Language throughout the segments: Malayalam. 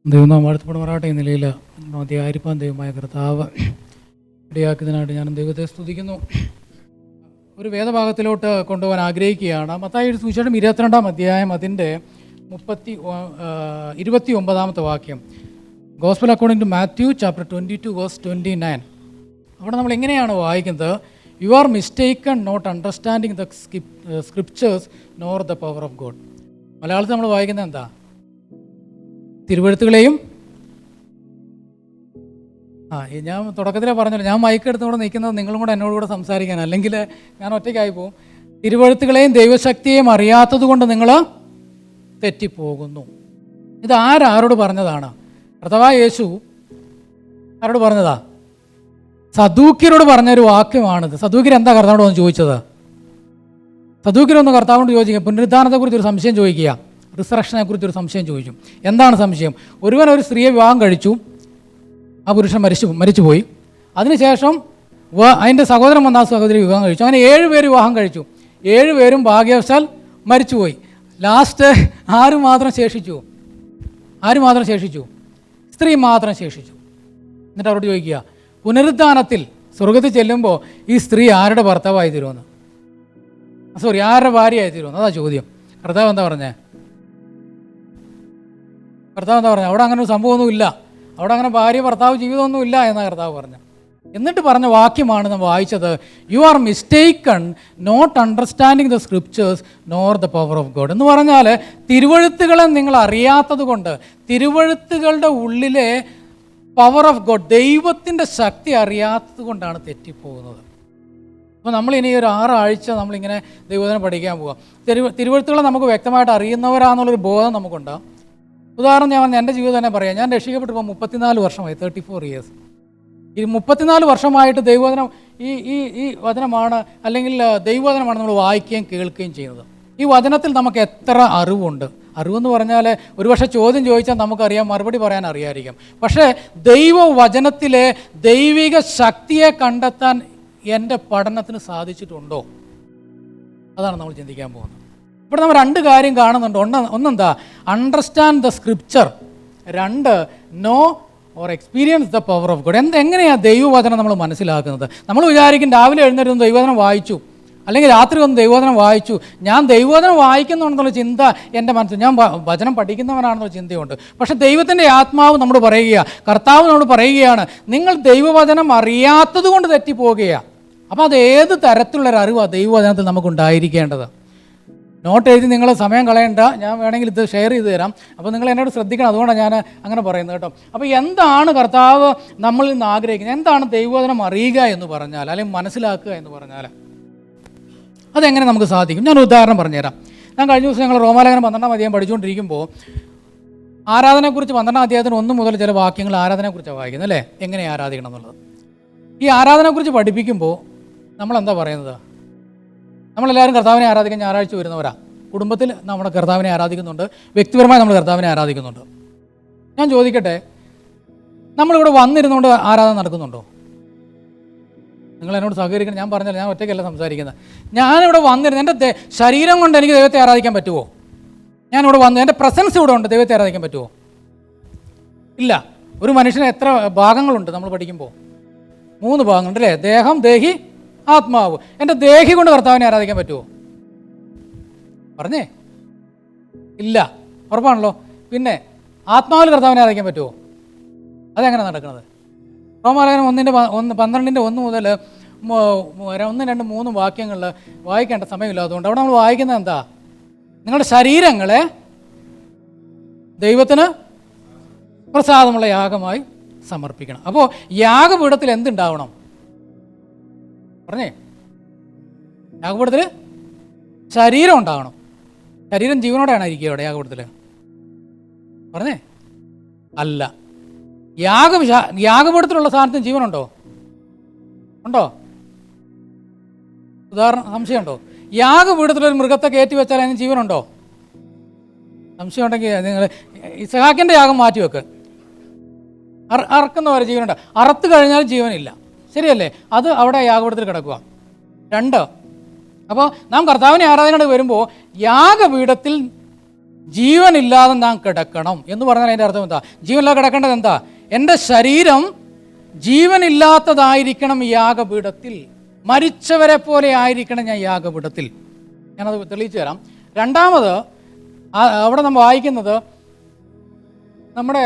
ദൈവം നാം വാഴ്ത്തപ്പെടുമാറാട്ടെ. ഈ നിലയിൽ ആയിരിക്കാൻ ദൈവമായ കർത്താവ് ഇടയാക്കുന്നതിനായിട്ട് ഞാൻ ദൈവത്തെ സ്തുതിക്കുന്നു. ഒരു വേദഭാഗത്തിലോട്ട് കൊണ്ടുപോകാൻ ആഗ്രഹിക്കുകയാണ്. മത്തായിയുടെ സുവിശേഷം 22-ാം അധ്യായം അതിൻ്റെ 29-ാമത്തെ വാക്യം. Gospel according to Matthew chapter 22 verse 29. അവിടെ നമ്മൾ എങ്ങനെയാണ് വായിക്കുന്നത്? You are mistaken not understanding the scriptures nor the power of God. മലയാളത്തിൽ നമ്മൾ വായിക്കുന്നത് എന്താ? തിരുവെഴുത്തുകളെയും ഞാൻ തുടക്കത്തിലേ പറഞ്ഞല്ലോ, ഞാൻ മൈക്കെടുത്തുകൂടെ നിൽക്കുന്നത് നിങ്ങളും കൂടെ എന്നോട് കൂടെ സംസാരിക്കാൻ, അല്ലെങ്കിൽ ഞാൻ ഒറ്റയ്ക്കായി പോകും. തിരുവെഴുത്തുകളെയും ദൈവശക്തിയെയും അറിയാത്തത് കൊണ്ട് നിങ്ങൾ തെറ്റിപ്പോകുന്നു. ഇത് ആരോട് പറഞ്ഞതാണ്? കർത്താവായ യേശു ആരോട് പറഞ്ഞതാ? സദൂക്യരോട് പറഞ്ഞൊരു വാക്യമാണിത്. സദൂക്യർ എന്താ കർത്താവോട് ഒന്ന് ചോദിച്ചത്? സദൂക്യരൊന്ന് കർത്താവിനോട് ചോദിക്കുക, പുനരുദ്ധാനത്തെക്കുറിച്ചൊരു സംശയം ചോദിക്കുക, റിസറക്ഷനെ കുറിച്ചൊരു സംശയം ചോദിച്ചു. എന്താണ് സംശയം? ഒരു സ്ത്രീയെ വിവാഹം കഴിച്ചു, ആ പുരുഷൻ മരിച്ചുപോയി. അതിനുശേഷം അതിൻ്റെ സഹോദരൻ വന്ന ആ സഹോദരി വിവാഹം കഴിച്ചു. അങ്ങനെ 7 പേര് വിവാഹം കഴിച്ചു. 7 പേരും ഭാഗ്യവശാൽ മരിച്ചുപോയി. ലാസ്റ്റ് ആര് മാത്രം ശേഷിച്ചു? സ്ത്രീ മാത്രം ശേഷിച്ചു. എന്നിട്ട് അവരോട് ചോദിക്കുക, പുനരുദ്ധാനത്തിൽ സ്വർഗത്തിൽ ചെല്ലുമ്പോൾ ഈ സ്ത്രീ ആരുടെ ഭർത്താവായി തീരുമെന്ന്, ആരുടെ ഭാര്യയായി തീരുമെന്ന്? അതാ ചോദ്യം. കർത്താവ് എന്താ പറഞ്ഞേ? അവിടെ അങ്ങനെ ഒരു സംഭവമൊന്നുമില്ല, അവിടെ അങ്ങനെ ഭാര്യ ഭർത്താവ് ജീവിതമൊന്നുമില്ല എന്നാണ് കർത്താവ് പറഞ്ഞു. എന്നിട്ട് പറഞ്ഞ വാക്യമാണ് നമ്മൾ വായിച്ചത്. You are mistaken not understanding the scriptures nor the power of God. എന്ന് പറഞ്ഞാൽ തിരുവെഴുത്തുകളെ നിങ്ങൾ അറിയാത്തത് കൊണ്ട്, തിരുവെഴുത്തുകളുടെ ഉള്ളിലെ പവർ ഓഫ് ഗോഡ്, ദൈവത്തിൻ്റെ ശക്തി അറിയാത്തത് കൊണ്ടാണ് തെറ്റിപ്പോകുന്നത്. അപ്പോൾ നമ്മളിനി ഒരു 6 ആഴ്ച നമ്മളിങ്ങനെ ദൈവവചനം പഠിക്കാൻ പോകാം. തിരുവെഴുത്തുകളെ നമുക്ക് വ്യക്തമായിട്ട് അറിയുന്നവരാണെന്നുള്ളൊരു ബോധം നമുക്കുണ്ടാകും. ഉദാഹരണം ഞാൻ എൻ്റെ ജീവിതം തന്നെ പറയാം. ഞാൻ രക്ഷിക്കപ്പെട്ടിപ്പോൾ 34 വർഷമായി, 34 ഇയേഴ്സ്. ഈ 34 വർഷമായിട്ട് ദൈവവചനം ഈ വചനമാണ്, അല്ലെങ്കിൽ ദൈവവചനമാണ് നമ്മൾ വായിക്കുകയും കേൾക്കുകയും ചെയ്യുന്നത്. ഈ വചനത്തിൽ നമുക്ക് എത്ര അറിവുണ്ട്! അറിവെന്ന് പറഞ്ഞാൽ ഒരുപക്ഷെ ചോദ്യം ചോദിച്ചാൽ നമുക്കറിയാം, മറുപടി പറയാൻ അറിയാമായിരിക്കും. പക്ഷേ ദൈവവചനത്തിലെ ദൈവിക ശക്തിയെ കണ്ടെത്താൻ എൻ്റെ പഠനത്തിന് സാധിച്ചിട്ടുണ്ടോ? അതാണ് നമ്മൾ ചിന്തിക്കാൻ പോകുന്നത്. ഇവിടെ നമ്മൾ 2 കാര്യം കാണുന്നുണ്ട്. ഒന്നെന്താ? Understand the scripture. 2, know or experience the power of God. എങ്ങനെയാണ് ദൈവവചനം നമ്മൾ മനസ്സിലാക്കുന്നത്? നമ്മൾ വിചാരിക്കും രാവിലെ എഴുന്നേറ്റ് ദൈവവചനം വായിച്ചു, അല്ലെങ്കിൽ രാത്രി ഒന്ന് ദൈവവചനം വായിച്ചു, ഞാൻ ദൈവവചനം വായിക്കുന്നുണ്ടെന്നുള്ള ചിന്ത എൻ്റെ മനസ്സിൽ, ഞാൻ വചനം പഠിക്കുന്നവനാണെന്നുള്ള ചിന്തയുണ്ട്. പക്ഷേ ദൈവത്തിൻ്റെ ആത്മാവ് നമ്മോട് പറയുകയാണ്, കർത്താവ് നമ്മോട് പറയുകയാണ്, നിങ്ങൾ ദൈവവചനം അറിയാത്തത് കൊണ്ട് തെറ്റിപ്പോവുകയാണ്. അപ്പോൾ അത് ഏത് തരത്തിലുള്ളൊരു അറിവാണ് ദൈവവചനത്തിൽ നമുക്കുണ്ടായിരിക്കേണ്ടത്? നോട്ട് എഴുതി നിങ്ങൾ സമയം കളയണ്ട, ഞാൻ വേണമെങ്കിൽ ഇത് ഷെയർ ചെയ്ത് തരാം. അപ്പോൾ നിങ്ങൾ എന്നോട് ശ്രദ്ധിക്കണം, അതുകൊണ്ടാണ് ഞാൻ അങ്ങനെ പറയുന്നത് കേട്ടോ. അപ്പോൾ എന്താണ് കർത്താവ് നമ്മളിൽ നിന്ന് ആഗ്രഹിക്കുന്നത്? എന്താണ് ദൈവവചനം അറിയുക എന്ന് പറഞ്ഞാൽ, അല്ലെങ്കിൽ മനസ്സിലാക്കുക എന്ന് പറഞ്ഞാൽ അതെങ്ങനെ നമുക്ക് സാധിക്കും? ഞാനൊരു ഉദാഹരണം പറഞ്ഞുതരാം. ഞാൻ കഴിഞ്ഞ ദിവസം ഞങ്ങൾ റോമാലേഖനം 12-ാം അധ്യായം പഠിച്ചുകൊണ്ടിരിക്കുമ്പോൾ ആരാധനയെക്കുറിച്ച് 12-ാം അധ്യായത്തിന് 1 മുതൽ ചില വാക്യങ്ങൾ ആരാധനയെക്കുറിച്ചാണ് വായിക്കുന്നത്, അല്ലേ? എങ്ങനെ ആരാധിക്കണം എന്നുള്ളത്. ഈ ആരാധനയെക്കുറിച്ച് പഠിപ്പിക്കുമ്പോൾ നമ്മളെന്താ പറയുന്നത്? നമ്മളെല്ലാവരും കർത്താവിനെ ആരാധിക്കാൻ ഞായറാഴ്ച വരുന്നവരാ. കുടുംബത്തിൽ നമ്മുടെ കർത്താവിനെ ആരാധിക്കുന്നുണ്ട്, വ്യക്തിപരമായി നമ്മൾ കർത്താവിനെ ആരാധിക്കുന്നുണ്ട്. ഞാൻ ചോദിക്കട്ടെ, നമ്മളിവിടെ വന്നിരുന്നുകൊണ്ട് ആരാധന നടക്കുന്നുണ്ടോ? നിങ്ങൾ എന്നോട് സഹകരിക്കണം. ഞാൻ പറഞ്ഞല്ലോ, ഞാൻ ഒറ്റയ്ക്കല്ല സംസാരിക്കുന്നത്. ഞാനിവിടെ വന്നിരുന്നു, എൻ്റെ ശരീരം കൊണ്ട് എനിക്ക് ദൈവത്തെ ആരാധിക്കാൻ പറ്റുമോ? ഞാനിവിടെ വന്ന് എൻ്റെ പ്രസൻസ് ഇവിടെ ഉണ്ട്, ദൈവത്തെ ആരാധിക്കാൻ പറ്റുമോ? ഇല്ല. ഒരു മനുഷ്യന് എത്ര ഭാഗങ്ങളുണ്ട് നമ്മൾ പഠിക്കുമ്പോൾ? 3 ഭാഗങ്ങളുണ്ട്, അല്ലേ? ദേഹം, ദേഹി, ആത്മാവ്. എൻ്റെ ദേഹി കൊണ്ട് കർത്താവിനെ ആരാധിക്കാൻ പറ്റുമോ? പറഞ്ഞേ ഇല്ല. ഉറപ്പാണല്ലോ. പിന്നെ ആത്മാവിൽ കർത്താവിനെ ആരാധിക്കാൻ പറ്റുമോ? അതെങ്ങനെ നടക്കുന്നത്? റോമാലേഖനം 12-ന്റെ 1 മുതൽ 1, 2, 3 വാക്യങ്ങളിൽ വായിക്കേണ്ട സമയമില്ല. അതുകൊണ്ട് അവിടെ നമ്മൾ വായിക്കുന്നത് എന്താ? നിങ്ങളുടെ ശരീരങ്ങളെ ദൈവത്തിന് പ്രസാദമുള്ള യാഗമായി സമർപ്പിക്കണം. അപ്പോൾ യാഗപീഠത്തിൽ എന്തുണ്ടാവണം? പറഞ്ഞേ. യാഗപീഠത്തിൽ ശരീരം ഉണ്ടാകണം. ശരീരം ജീവനോടെയാണ് ഇരിക്കുക അവിടെ യാഗപീഠത്തിൽ? പറഞ്ഞേ അല്ല. യാഗപീഠത്തിലുള്ള സാധനത്തിന് ജീവനുണ്ടോ? ഉണ്ടോ? സംശയമുണ്ടോ? യാഗപീഠത്തിലൊരു മൃഗത്തെ കയറ്റി വെച്ചാൽ അതിന് ജീവനുണ്ടോ? സംശയം ഉണ്ടെങ്കിൽ നിങ്ങൾ ഇസ്ഹാക്കിൻ്റെ യാഗം മാറ്റിവെക്ക്. അറക്കുന്നവരെ ജീവനുണ്ട്, അറുത്ത് കഴിഞ്ഞാൽ ജീവനില്ല. ശരിയല്ലേ? അത് അവിടെ യാഗപീഠത്തിൽ കിടക്കുക. 2, അപ്പോൾ നാം കർത്താവിനെ ആരാധനയോട് വരുമ്പോൾ യാഗപീഠത്തിൽ ജീവനില്ലാതെ നാം കിടക്കണം എന്ന് പറഞ്ഞാൽ അതിൻ്റെ അർത്ഥം എന്താ? ജീവനില്ലാതെ കിടക്കേണ്ടത് എന്താ? എൻ്റെ ശരീരം ജീവനില്ലാത്തതായിരിക്കണം യാഗപീഠത്തിൽ, മരിച്ചവരെ പോലെ ആയിരിക്കണം ഞാൻ യാഗപീഠത്തിൽ. ഞാനത് തെളിയിച്ചു തരാം. രണ്ടാമത് അവിടെ നമ്മൾ വായിക്കുന്നത് നമ്മുടെ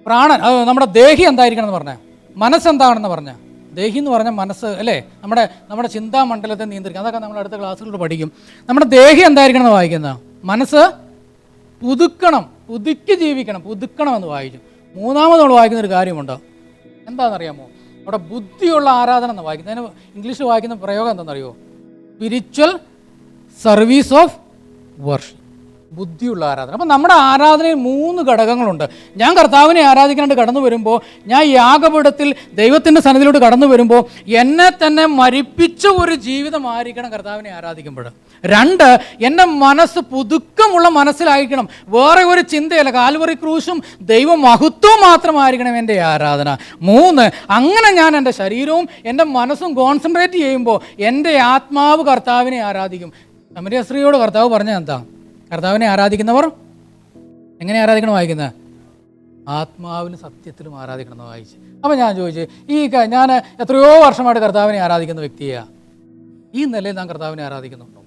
പ്രാണൻ, നമ്മുടെ ദേഹി എന്തായിരിക്കണം എന്ന് പറഞ്ഞാൽ, മനസ്സെന്താണെന്ന് പറഞ്ഞാൽ, ദേഹി എന്ന് പറഞ്ഞാൽ മനസ്സ് അല്ലേ, നമ്മുടെ ചിന്താമണ്ഡലത്തെ നിയന്ത്രിക്കുക. അതൊക്കെ നമ്മൾ അടുത്ത ക്ലാസ്സുകളിൽ പഠിക്കും. നമ്മുടെ ദേഹി എന്തായിരിക്കണം എന്ന് വായിക്കുന്നത്, മനസ്സ് പുതുക്കി ജീവിക്കണം, പുതുക്കണമെന്ന് വായിച്ചു. മൂന്നാമത് നമ്മൾ വായിക്കുന്നൊരു കാര്യമുണ്ട്, എന്താണെന്നറിയാമോ? അവിടെ ബുദ്ധിയുള്ള ആരാധന എന്ന് വായിക്കുന്നത്. അതിന് ഇംഗ്ലീഷിൽ വായിക്കുന്ന പ്രയോഗം എന്താണെന്നറിയോ? സ്പിരിച്വൽ സർവീസ് ഓഫ് വർഷിപ്പ്, ബുദ്ധിയുള്ള ആരാധന. അപ്പം നമ്മുടെ ആരാധനയിൽ 3 ഘടകങ്ങളുണ്ട്. ഞാൻ കർത്താവിനെ ആരാധിക്കാനായിട്ട് കടന്നു വരുമ്പോൾ, ഞാൻ യാഗപീഠത്തിൽ ദൈവത്തിൻ്റെ സന്നിധിയിലോട്ട് കടന്നു വരുമ്പോൾ എന്നെ തന്നെ മരിപ്പിച്ച ഒരു ജീവിതമായിരിക്കണം കർത്താവിനെ ആരാധിക്കുമ്പോൾ. 2, എൻ്റെ മനസ്സ് പുതുക്കമുള്ള മനസ്സിലായിരിക്കണം, വേറെ ഒരു ചിന്തയല്ല, കാൽവറി ക്രൂശും ദൈവ മഹത്വവും മാത്രമായിരിക്കണം എൻ്റെ ആരാധന. 3, അങ്ങനെ ഞാൻ എൻ്റെ ശരീരവും എൻ്റെ മനസ്സും കോൺസെൻട്രേറ്റ് ചെയ്യുമ്പോൾ എൻ്റെ ആത്മാവ് കർത്താവിനെ ആരാധിക്കും. സമരിയ സ്ത്രീയോട് കർത്താവ് പറഞ്ഞത് എന്താ? കർത്താവിനെ ആരാധിക്കുന്നവർ എങ്ങനെ ആരാധിക്കണം വായിക്കുന്നത്? ആത്മാവിലും സത്യത്തിലും ആരാധിക്കണം എന്ന് വായിച്ച്. അപ്പോൾ ഞാൻ ചോദിച്ചു, ഞാൻ എത്രയോ വർഷമായിട്ട് കർത്താവിനെ ആരാധിക്കുന്ന വ്യക്തിയാണ്, ഈ നിലയിൽ ഞാൻ കർത്താവിനെ ആരാധിക്കുന്നുണ്ടോ?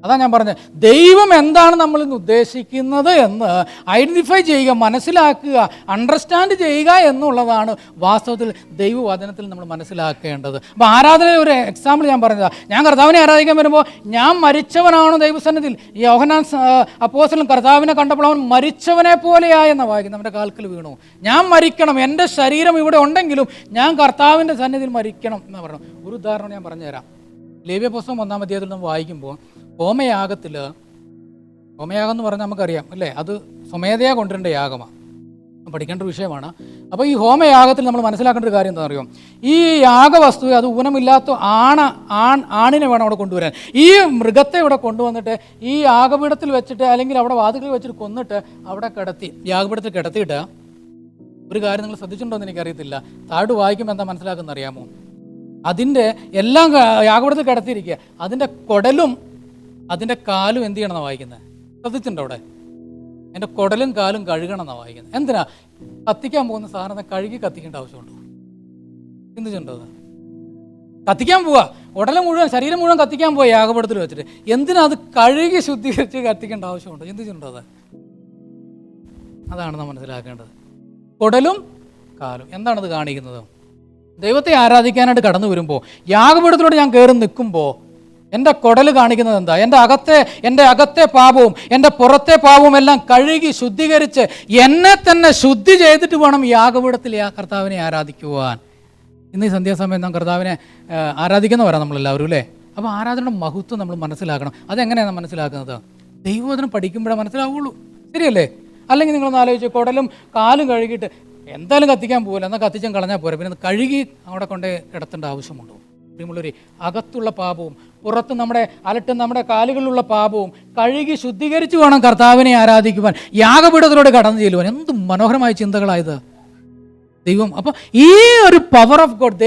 അതാണ് ഞാൻ പറഞ്ഞത്, ദൈവം എന്താണ് നമ്മൾ ഇന്ന് ഉദ്ദേശിക്കുന്നത് എന്ന് ഐഡൻറ്റിഫൈ ചെയ്യുക, മനസ്സിലാക്കുക, അണ്ടർസ്റ്റാൻഡ് ചെയ്യുക എന്നുള്ളതാണ് വാസ്തവത്തിൽ ദൈവവചനത്തിൽ നമ്മൾ മനസ്സിലാക്കേണ്ടത്. അപ്പോൾ ആരാധനയിൽ ഒരു എക്സാമ്പിൾ ഞാൻ പറഞ്ഞതാണ്. ഞാൻ കർത്താവിനെ ആരാധിക്കാൻ വരുമ്പോൾ ഞാൻ മരിച്ചവനാണോ ദൈവസന്നിധിയിൽ? ഈ യോഹന്നാൻ അപ്പോസ്തലൻ കർത്താവിനെ കണ്ടപ്പോൾ അവൻ മരിച്ചവനെ പോലെയായെന്ന് വായിക്കുന്നു. അവൻ്റെ കാൽക്കൽ വീണു. ഞാൻ മരിക്കണം, എൻ്റെ ശരീരം ഇവിടെ ഉണ്ടെങ്കിലും ഞാൻ കർത്താവിൻ്റെ സന്നിധിയിൽ മരിക്കണം എന്ന് പറഞ്ഞു. ഒരു ഉദാഹരണം ഞാൻ പറഞ്ഞുതരാം. ലേവ്യ പുസ്തകം 1-ാം അധ്യായത്തിൽ നമ്മൾ വായിക്കുമ്പോൾ, ഹോമയാഗം എന്ന് പറഞ്ഞാൽ നമുക്കറിയാം അല്ലേ, അത് സ്വമേധയാ കൊണ്ടുവരേണ്ട യാഗമാണ്, പഠിക്കേണ്ട ഒരു വിഷയമാണ്. അപ്പോൾ ഈ ഹോമയാഗത്തിൽ നമ്മൾ മനസ്സിലാക്കേണ്ട ഒരു കാര്യം എന്താ അറിയോ? ഈ യാഗവസ്തു അത് ഊനമില്ലാത്ത ആണിനെ വേണം അവിടെ കൊണ്ടുവരാൻ. ഈ മൃഗത്തെ ഇവിടെ കൊണ്ടുവന്നിട്ട് ഈ യാഗപീഠത്തിൽ വെച്ചിട്ട്, അല്ലെങ്കിൽ അവിടെ വാതിലിൽ വെച്ചിട്ട് കൊന്നിട്ട് അവിടെ കിടത്തി, യാഗപീഠത്തിൽ കിടത്തിയിട്ട്, ഒരു കാര്യം നിങ്ങൾ ശ്രദ്ധിച്ചിട്ടുണ്ടോ എന്ന് എനിക്കറിയത്തില്ല, താഴോട്ട് വായിക്കുമ്പോൾ എന്താ മനസ്സിലാക്കുന്ന അറിയാമോ? അതിൻ്റെ എല്ലാം യാഗപീഠത്തിൽ കിടത്തിയിരിക്കുക, അതിൻ്റെ കുടലും അതിൻ്റെ കാലും എന്ത് ചെയ്യണമെന്നാണ് വായിക്കുന്നത്? ശ്രദ്ധിച്ചിട്ടുണ്ടോ അവിടെ? എൻ്റെ കുടലും കാലും കഴുകണം എന്നാണ് വായിക്കുന്നത്. എന്തിനാ? കത്തിക്കാൻ പോകുന്ന സാധനത്തെ കഴുകി കത്തിക്കേണ്ട ആവശ്യമുണ്ടോ? ചിന്തിച്ചിട്ടുണ്ടോ? അത് കത്തിക്കാൻ പോവുക, ഉടലും മുഴുവൻ ശരീരം മുഴുവൻ കത്തിക്കാൻ പോവുക യാഗപീഠത്തിൽ വെച്ചിട്ട്, എന്തിനാ അത് കഴുകി ശുദ്ധീകരിച്ച് കത്തിക്കേണ്ട ആവശ്യമുണ്ടോ? ചിന്തിച്ചിട്ടുണ്ടോ അത്? അതാണ് നാം മനസ്സിലാക്കേണ്ടത്. കുടലും കാലും എന്താണത് കാണിക്കുന്നത്? ദൈവത്തെ ആരാധിക്കാനായിട്ട് കടന്നു വരുമ്പോൾ, യാഗപീഠത്തിലൂടെ ഞാൻ കയറി നിൽക്കുമ്പോൾ എൻ്റെ കുടൽ കാണിക്കുന്നത് എന്താ? എൻ്റെ അകത്തെ പാപവും എൻ്റെ പുറത്തെ പാപവും എല്ലാം കഴുകി ശുദ്ധീകരിച്ച് എന്നെ തന്നെ ശുദ്ധി ചെയ്തിട്ട് വേണം യാഗപീഠത്തിൽ കർത്താവിനെ ആരാധിക്കുവാൻ. ഇന്ന് ഈ സന്ധ്യാസമയം നാം കർത്താവിനെ ആരാധിക്കുന്നവരാണ് നമ്മളെല്ലാവരും അല്ലേ? അപ്പോൾ ആരാധനയുടെ മഹത്വം നമ്മൾ മനസ്സിലാക്കണം. അതെങ്ങനെയാണ് മനസ്സിലാക്കുന്നത്? ദൈവവചനം പഠിക്കുമ്പോഴേ മനസ്സിലാവുള്ളൂ, ശരിയല്ലേ? അല്ലെങ്കിൽ നിങ്ങളൊന്ന് ആലോചിച്ച്, കുടലും കാലും കഴുകിയിട്ട് എന്തായാലും കത്തിക്കാൻ പോകില്ല, എന്നാൽ കത്തിച്ചാൽ കളഞ്ഞാൽ പോരാ, പിന്നെ കഴുകി അവിടെ കൊണ്ട് കിടത്തേണ്ട ആവശ്യമുണ്ടോ? പ്രിയമുള്ളവരെ, അകത്തുള്ള പാപവും പുറത്ത് നമ്മുടെ കാലുകളിലുള്ള പാപവും കഴുകി ശുദ്ധീകരിച്ച് വേണം കർത്താവിനെ ആരാധിക്കുവാൻ, യാഗപീഠത്തിലൂടെ കടന്നു ചെല്ലുവാൻ. എന്ത് മനോഹരമായ ചിന്തകളായത് ദൈവം. അപ്പം ഈ ഒരു പവർ ഓഫ് ഗോഡ്,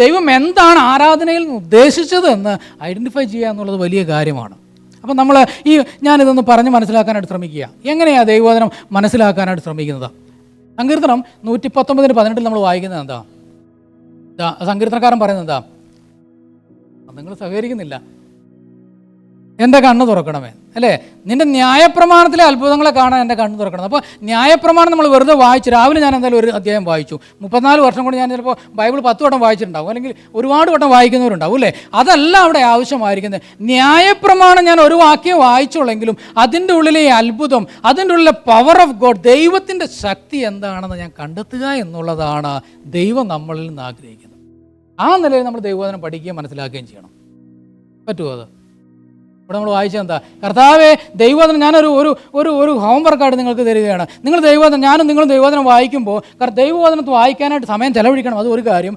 ദൈവം എന്താണ് ആരാധനയിൽ ഉദ്ദേശിച്ചത് എന്ന് ഐഡൻറ്റിഫൈ ചെയ്യുക എന്നുള്ളത് വലിയ കാര്യമാണ്. അപ്പം ഞാനിതൊന്ന് പറഞ്ഞ് മനസ്സിലാക്കാനായിട്ട് ശ്രമിക്കുക. എങ്ങനെയാണ് ദൈവവചനം മനസ്സിലാക്കാനായിട്ട് ശ്രമിക്കുന്നത്? സങ്കീർത്തനം 119:18 നമ്മൾ വായിക്കുന്നത് എന്താ? സങ്കീർത്തനക്കാരൻ പറയുന്നത് എന്താ? നിങ്ങൾ സഹകരിക്കുന്നില്ല. എൻ്റെ കണ്ണ് തുറക്കണമേ, അല്ലേ? നിൻ്റെ ന്യായപ്രമാണത്തിലെ അത്ഭുതങ്ങളെ കാണാൻ എൻ്റെ കണ്ണ് തുറക്കണം. അപ്പോൾ ന്യായപ്രമാണം നമ്മൾ വെറുതെ വായിച്ച്, രാവിലെ ഞാൻ എന്തായാലും ഒരു അധ്യായം വായിച്ചു, 34 വർഷം കൊണ്ട് ഞാൻ ചിലപ്പോൾ ബൈബിൾ 10 വട്ടം വായിച്ചിട്ടുണ്ടാവും, അല്ലെങ്കിൽ ഒരുപാട് വട്ടം വായിക്കുന്നവരുണ്ടാവും അല്ലേ? അതല്ല അവിടെ ആവശ്യമായിരിക്കുന്നത്. ന്യായപ്രമാണം ഞാൻ ഒരു വാക്യം വായിച്ചുള്ളെങ്കിലും അതിൻ്റെ ഉള്ളിലെ അത്ഭുതം, അതിൻ്റെ ഉള്ളിലെ പവർ ഓഫ് ഗോഡ്, ദൈവത്തിൻ്റെ ശക്തി എന്താണെന്ന് ഞാൻ കണ്ടെത്തുക എന്നുള്ളതാണ് ദൈവം നമ്മളിൽ നിന്ന് ആഗ്രഹിക്കുന്നത്. ആ നിലയിൽ നമ്മൾ ദൈവവചനം പഠിക്കുകയും മനസ്സിലാക്കുകയും ചെയ്യണം. പറ്റുമോ അത്? ഇവിടെ നമ്മൾ വായിച്ചത് എന്താ? കർത്താവേ, ദൈവവചനം ഞാനൊരു ഒരു ഹോംവർക്കായിട്ട് നിങ്ങൾക്ക് തരികയാണ്. നിങ്ങളും ദൈവവചനം വായിക്കുമ്പോൾ, ദൈവവചനത്ത് വായിക്കാനായിട്ട് സമയം ചെലവഴിക്കണം, അത് ഒരു കാര്യം.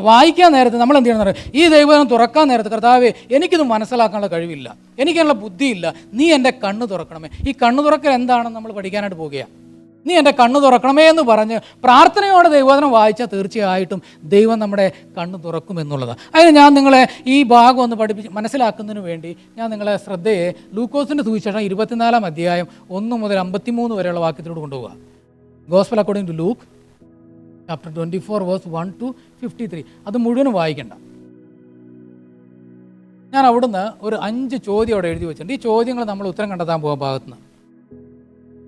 വായിക്കാൻ നേരത്ത് നമ്മൾ എന്ത് ചെയ്യണമെന്ന് അറിയാം? ഈ ദൈവവചനം തുറക്കാൻ നേരത്ത്, കർത്താവേ, എനിക്കിത് മനസ്സിലാക്കാനുള്ള കഴിവില്ല, എനിക്കുള്ള ബുദ്ധിയില്ല, നീ എൻ്റെ കണ്ണ് തുറക്കണമേ. ഈ കണ്ണ് തുറക്കൽ എന്താണെന്ന് നമ്മൾ പഠിക്കാനായിട്ട് പോവുകയാണ്. നീ എൻ്റെ കണ്ണ് തുറക്കണമേ എന്ന് പറഞ്ഞ് പ്രാർത്ഥനയോടെ ദൈവവചനം വായിച്ചാൽ തീർച്ചയായിട്ടും ദൈവം നമ്മുടെ കണ്ണ് തുറക്കുമെന്നുള്ളത്. അതിന് ഞാൻ നിങ്ങളെ ഈ ഭാഗം ഒന്ന് മനസ്സിലാക്കുന്നതിന് വേണ്ടി ഞാൻ നിങ്ങളെ ശ്രദ്ധയെ ലൂക്കോസിൻ്റെ സുവിശേഷം 24-ാം അധ്യായം 1 മുതൽ 53 വരെയുള്ള വാക്യത്തിലൂടെ കൊണ്ടുപോകുക. Gospel according to Luke chapter 24 verse 1 to 53. അത് മുഴുവനും വായിക്കണ്ട. ഞാൻ അവിടുന്ന് ഒരു 5 ചോദ്യം അവിടെ എഴുതി വെച്ചിട്ടുണ്ട്. ഈ ചോദ്യങ്ങൾ നമ്മൾ ഉത്തരം കണ്ടെത്താൻ പോകാൻ ഭാഗത്തുനിന്ന്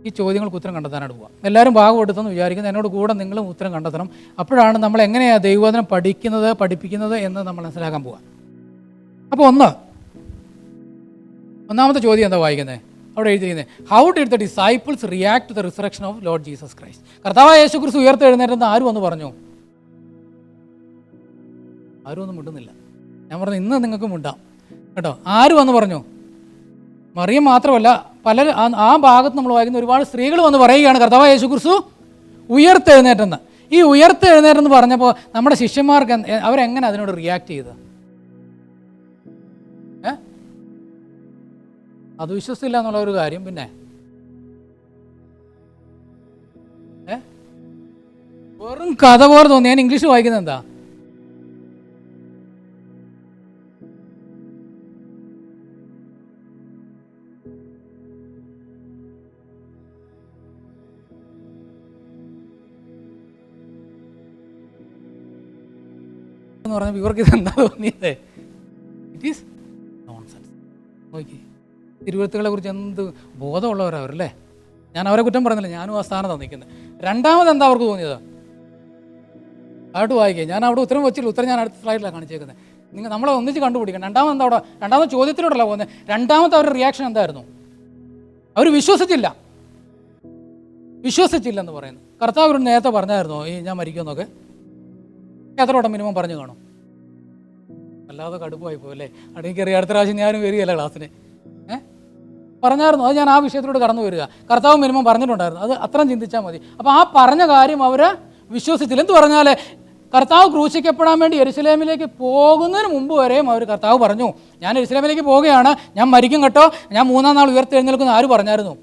ഈ ചോദ്യങ്ങൾക്ക് ഉത്തരം കണ്ടെത്താനായിട്ട് പോകാം. എല്ലാവരും ഭാഗം എടുത്തെന്ന് വിചാരിക്കുന്നത്, എന്നോട് കൂടെ നിങ്ങളും ഉത്തരം കണ്ടെത്തണം. അപ്പോഴാണ് നമ്മൾ എങ്ങനെയാണ് ദൈവവചനം പഠിപ്പിക്കുന്നത് എന്ന് നമ്മൾ മനസ്സിലാക്കാൻ പോകാം. അപ്പോൾ ഒന്നാമത്തെ ചോദ്യം എന്താ വായിക്കുന്നത്? അവിടെ എഴുതിയിരിക്കുന്നത്, how did the disciples react to the resurrection of Lord Jesus Christ. കർത്താവായ യേശു ക്രിസ്തു ഉയർത്തെഴുന്നേറ്റെന്ന് ആരും ഒന്ന് പറഞ്ഞു? ആരും ഒന്നും മിണ്ടുന്നില്ല. ഞാൻ പറഞ്ഞു ഇന്ന് നിങ്ങൾക്ക് മിണ്ടാം കേട്ടോ. ആരും വന്ന് പറഞ്ഞു? മറിയം മാത്രമല്ല, പലരും ആ ഭാഗത്ത് നമ്മൾ വായിക്കുന്ന ഒരുപാട് സ്ത്രീകൾ വന്ന് പറയുകയാണ് കർത്താവായ യേശു ക്രിസ്തു ഉയർത്തെഴുന്നേറ്റെന്ന്. ഈ ഉയർത്തെഴുന്നേറ്റെന്ന് പറഞ്ഞപ്പോൾ നമ്മുടെ ശിഷ്യന്മാർക്ക് അവരെങ്ങനെ അതിനോട് റിയാക്ട് ചെയ്ത്? അത് വിശ്വസിച്ചില്ല എന്നുള്ള ഒരു കാര്യം. പിന്നെ വെറും കഥ പോലെ തോന്നി. ഞാൻ ഇംഗ്ലീഷ് വായിക്കുന്നത് എന്താ? എന്ന് പറഞ്ഞാൽ ഇവർക്ക് ഇതെന്താ തോന്നിയത്? It is nonsense. നോക്കി, തിരുവഴുത്തുകളെ കുറിച്ച് എന്ത് ബോധമുള്ളവരവരല്ലേ. ഞാൻ അവരെ കുറ്റം പറയുന്നില്ല, ഞാനും ആ സ്ഥാനത്താണ് നിൽക്കുന്നത്. രണ്ടാമത് എന്താ അവർക്ക് തോന്നിയത്? ആയിട്ട് വായിക്കുക. ഞാൻ അവിടെ ഉത്തരം വെച്ചില്ല. ഉത്തരം ഞാൻ അടുത്ത സ്ലൈഡിലാണ് കാണിച്ചേക്കുന്നത്. നമ്മളെ ഒന്നിച്ച് കണ്ടുപിടിക്കണം. രണ്ടാമത് ചോദ്യത്തിലോട്ടല്ല പോകുന്നത്. രണ്ടാമത്തെ അവരുടെ റിയാക്ഷൻ എന്തായിരുന്നു? അവർ വിശ്വസിച്ചില്ലെന്ന് പറയുന്നു. കർത്താവ് ഒരു നേരത്തെ പറഞ്ഞായിരുന്നോ ഈ ഞാൻ മരിക്കുമെന്നൊക്കെ? എത്ര വട്ടം മിനിമം പറഞ്ഞു കാണും? അല്ലാതെ കടുപ്പമായി പോയല്ലേ. അടുക്കറിയ അടുത്ത പ്രാവശ്യം ഞാനും വരികയല്ല ക്ലാസ്സിന്. പറഞ്ഞായിരുന്നു. അത് ഞാൻ ആ വിഷയത്തിലൂടെ കടന്നു വരിക. കർത്താവ് മിനിമം പറഞ്ഞിട്ടുണ്ടായിരുന്നു. അത് അത്രയും ചിന്തിച്ചാൽ മതി. അപ്പോൾ ആ പറഞ്ഞ കാര്യം അവർ വിശ്വസിച്ചില്ല. എന്ത് പറഞ്ഞാൽ കർത്താവ് ക്രൂശിക്കപ്പെടാൻ വേണ്ടി യെരുശലേമിലേക്ക് പോകുന്നതിന് മുമ്പ് വരെയും കർത്താവ് പറഞ്ഞു, ഞാൻ യെരുശലേമിലേക്ക് പോവുകയാണ്, ഞാൻ മരിക്കും കേട്ടോ, ഞാൻ 3-ാം നാൾ ഉയർത്തെഴുന്നേൽക്കുന്ന ആര് പറഞ്ഞായിരുന്നു?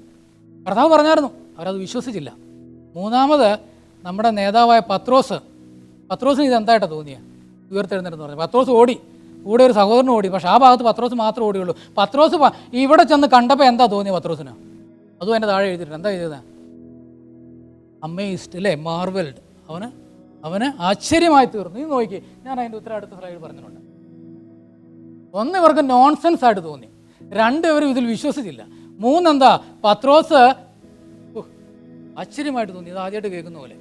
കർത്താവ് പറഞ്ഞായിരുന്നു. അവരത് വിശ്വസിച്ചില്ല. മൂന്നാമത് നമ്മുടെ നേതാവായ പത്രോസിന് ഇത് എന്തായിട്ടാണ് തോന്നിയത്? ഉയർത്തെഴുന്നേറ്റെന്ന് പറഞ്ഞു. പത്രോസ് ഓടി, കൂടെ ഒരു സഹോദരനും ഓടി. പക്ഷേ ആ ഭാഗത്ത് പത്രോസ് മാത്രമേ ഓടിയുള്ളൂ. പത്രോസ് ഇവിടെ ചെന്ന് കണ്ടപ്പോൾ എന്താ തോന്നിയത് പത്രോസിന്? അതും എൻ്റെ താഴെ എഴുതിയിട്ടുണ്ട്. എന്താ എഴുതിയത്? അമേസ്ഡ് അല്ലേ, മാർവൽഡ്. അവന് ആശ്ചര്യമായി തീർന്നു. നീ നോക്കി, ഞാൻ അതിൻ്റെ ഉത്തരം അടുത്ത സ്ലൈഡ് പറഞ്ഞിട്ടുണ്ട്. ഒന്ന്, ഇവർക്ക് നോൺസെൻസ് ആയിട്ട് തോന്നി. 2, ഇവർ ഇതിൽ വിശ്വസിച്ചില്ല. 3, എന്താ, പത്രോസ് ആശ്ചര്യമായിട്ട് തോന്നി, ഇത് ആദ്യമായിട്ട് കേൾക്കുന്ന പോലെ.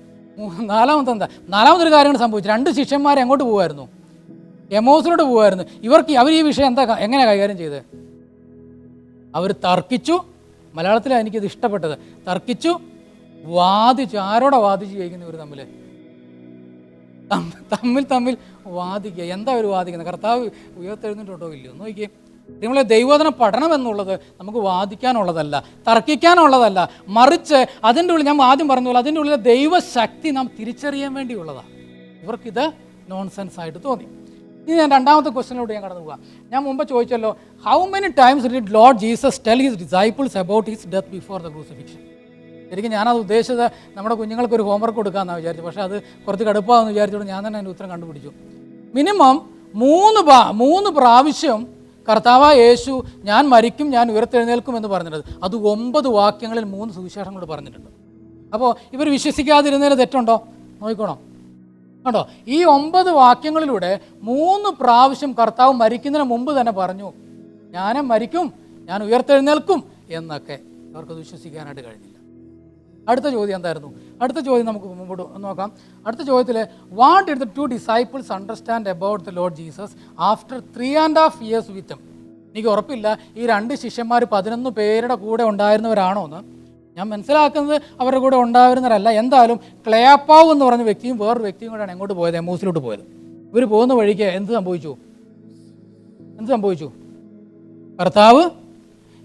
4മതൊരു കാര്യങ്ങൾ സംഭവിച്ചു. 2 ശിഷ്യന്മാരെ എങ്ങോട്ട് പോകുമായിരുന്നു? എമോസിലോട്ട് പോകുമായിരുന്നു. അവർ ഈ വിഷയം എങ്ങനെ കൈകാര്യം ചെയ്ത്? അവർ തർക്കിച്ചു. മലയാളത്തിലാണ് എനിക്കിത് ഇഷ്ടപ്പെട്ടത്. തർക്കിച്ചു, വാദിച്ചു. ആരോടെ വാദിച്ചു ജയിക്കുന്നു? ഇവർ തമ്മിൽ വാദിക്കുക. എന്താ അവർ വാദിക്കുന്നത്? കർത്താവ് ഉയർത്തെഴുന്നിട്ടോ ഇല്ലയോ? നോക്കിയേ, നമ്മളെ ദൈവവചന പഠനം എന്നുള്ളത് നമുക്ക് വാദിക്കാനുള്ളതല്ല, തർക്കിക്കാനുള്ളതല്ല. മറിച്ച് അതിൻ്റെ ഉള്ളിൽ, ഞാൻ ആദ്യം പറഞ്ഞ പോലെ, അതിൻ്റെ ഉള്ളിലെ ദൈവശക്തി നാം തിരിച്ചറിയാൻ വേണ്ടിയുള്ളതാണ്. ഇവർക്കിത് നോൺസെൻസ് ആയിട്ട് തോന്നി. ഇനി ഞാൻ രണ്ടാമത്തെ ക്വസ്റ്റ്യനിലൂടെ ഞാൻ കടന്നു പോകാം. ഞാൻ മുമ്പ് ചോദിച്ചല്ലോ, how many times did Lord Jesus tell his disciples about his death before the crucifixion? ശരിക്കും ഞാനത് ഉദ്ദേശിച്ചത് നമ്മുടെ കുഞ്ഞുങ്ങൾക്ക് ഒരു ഹോംവർക്ക് കൊടുക്കാമെന്നാണ് വിചാരിച്ചു. പക്ഷേ അത് കുറച്ച് കടുപ്പാമെന്ന് വിചാരിച്ചോണ്ട് ഞാൻ തന്നെ അതിൻ്റെ ഉത്തരം കണ്ടുപിടിച്ചു. മിനിമം 3 പ്രാവശ്യം കർത്താവായ യേശു ഞാൻ മരിക്കും, ഞാൻ ഉയർത്തെഴുന്നേൽക്കും എന്ന് പറഞ്ഞിട്ടുണ്ട്. അത് 9 വാക്യങ്ങളിൽ 3 സുവിശേഷങ്ങളോട് പറഞ്ഞിട്ടുണ്ട്. അപ്പോൾ ഇവർ വിശ്വസിക്കാതിരുന്നതിന് തെറ്റുണ്ടോ? നോക്കിക്കോണം കേട്ടോ. ഈ 9 വാക്യങ്ങളിലൂടെ 3 പ്രാവശ്യം കർത്താവ് മരിക്കുന്നതിന് മുമ്പ് തന്നെ പറഞ്ഞു, ഞാൻ മരിക്കും, ഞാൻ ഉയർത്തെഴുന്നേൽക്കും എന്നൊക്കെ. അവർക്കത് വിശ്വസിക്കാനായിട്ട് കഴിഞ്ഞില്ല. അടുത്ത ചോദ്യം എന്തായിരുന്നു? അടുത്ത ചോദ്യം നമുക്ക് മുമ്പോട്ട് നോക്കാം. അടുത്ത ചോദ്യത്തിൽ, what did the 2 disciples understand about the Lord Jesus after 3.5 years with him? എനിക്ക് ഉറപ്പില്ല ഈ 2 ശിഷ്യന്മാർ 11 പേരുടെ കൂടെ ഉണ്ടായിരുന്നവരാണോ എന്ന്. ഞാൻ മനസ്സിലാക്കുന്നത് അവരുടെ കൂടെ ഉണ്ടായിരുന്നവരല്ല. എന്തായാലും ക്ലെയോപ്പാവ് എന്ന് പറഞ്ഞ വ്യക്തിയും വേറൊരു വ്യക്തിയും കൂടെയാണ് എങ്ങോട്ട് പോയത്? എമ്മൂസിലോട്ട് പോയത്. ഇവർ പോകുന്ന വഴിക്ക് എന്ത് സംഭവിച്ചു? കർത്താവ്,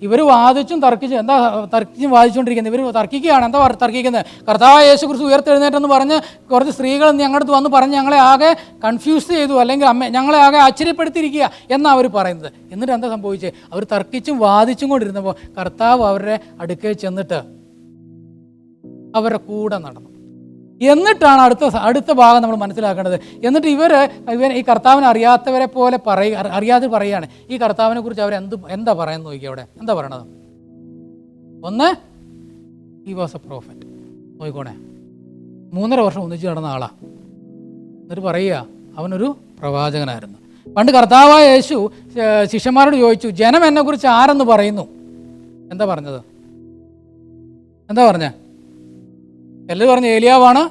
ഇവർ വാദിച്ചും തർക്കിച്ചും, എന്താ തർക്കിച്ചും വാദിച്ചുകൊണ്ടിരിക്കുന്നത്? ഇവർ തർക്കിക്കുകയാണ്. എന്താ തർക്കിക്കുന്നത്? കർത്താവ് യേശു ക്രിസ്തു ഉയർത്തെഴുന്നേറ്റെന്ന് പറഞ്ഞ് കുറച്ച് സ്ത്രീകൾ ഞങ്ങളുടെ അടുത്ത് വന്ന് പറഞ്ഞ് ഞങ്ങളെ ആകെ കൺഫ്യൂസ് ചെയ്തു, അല്ലെങ്കിൽ ഞങ്ങളെ ആകെ ആശ്ചര്യപ്പെടുത്തിയിരിക്കുക എന്നാണ് അവർ പറയുന്നത്. എന്നിട്ട് എന്താ സംഭവിച്ചത്? അവർ തർക്കിച്ചും വാദിച്ചും കൊണ്ടിരുന്നപ്പോൾ കർത്താവ് അവരുടെ അടുക്കൽ ചെന്നിട്ട് അവരുടെ കൂടെ നടന്നു. എന്നിട്ടാണ് അടുത്ത ഭാഗം നമ്മൾ മനസ്സിലാക്കേണ്ടത്. എന്നിട്ട് ഇവർ ഈ കർത്താവിനെ അറിയാത്തവരെ പോലെ അറിയാതെ പറയുകയാണ്. ഈ കർത്താവിനെ കുറിച്ച് അവർ എന്താ പറയുന്നത് നോക്കിയാൽ അവിടെ എന്താ പറയണത്? ഒന്ന്, ഹി വാസ് എ പ്രോഫറ്റ്. നോക്കിക്കോണേ, 3.5 വർഷം ഒന്നിച്ച് നടന്ന ആളാണ്. എന്നിട്ട് പറയുക അവനൊരു പ്രവാചകനായിരുന്നു. പണ്ട് കർത്താവായ യേശു ശിഷ്യന്മാരോട് ചോദിച്ചു, ജനം എന്നെക്കുറിച്ച് ആരെന്ന് പറയുന്നു? എന്താ പറഞ്ഞത്? എന്താ പറഞ്ഞേ? എല്ലാവരും പറഞ്ഞു ഏലിയാവാണ്,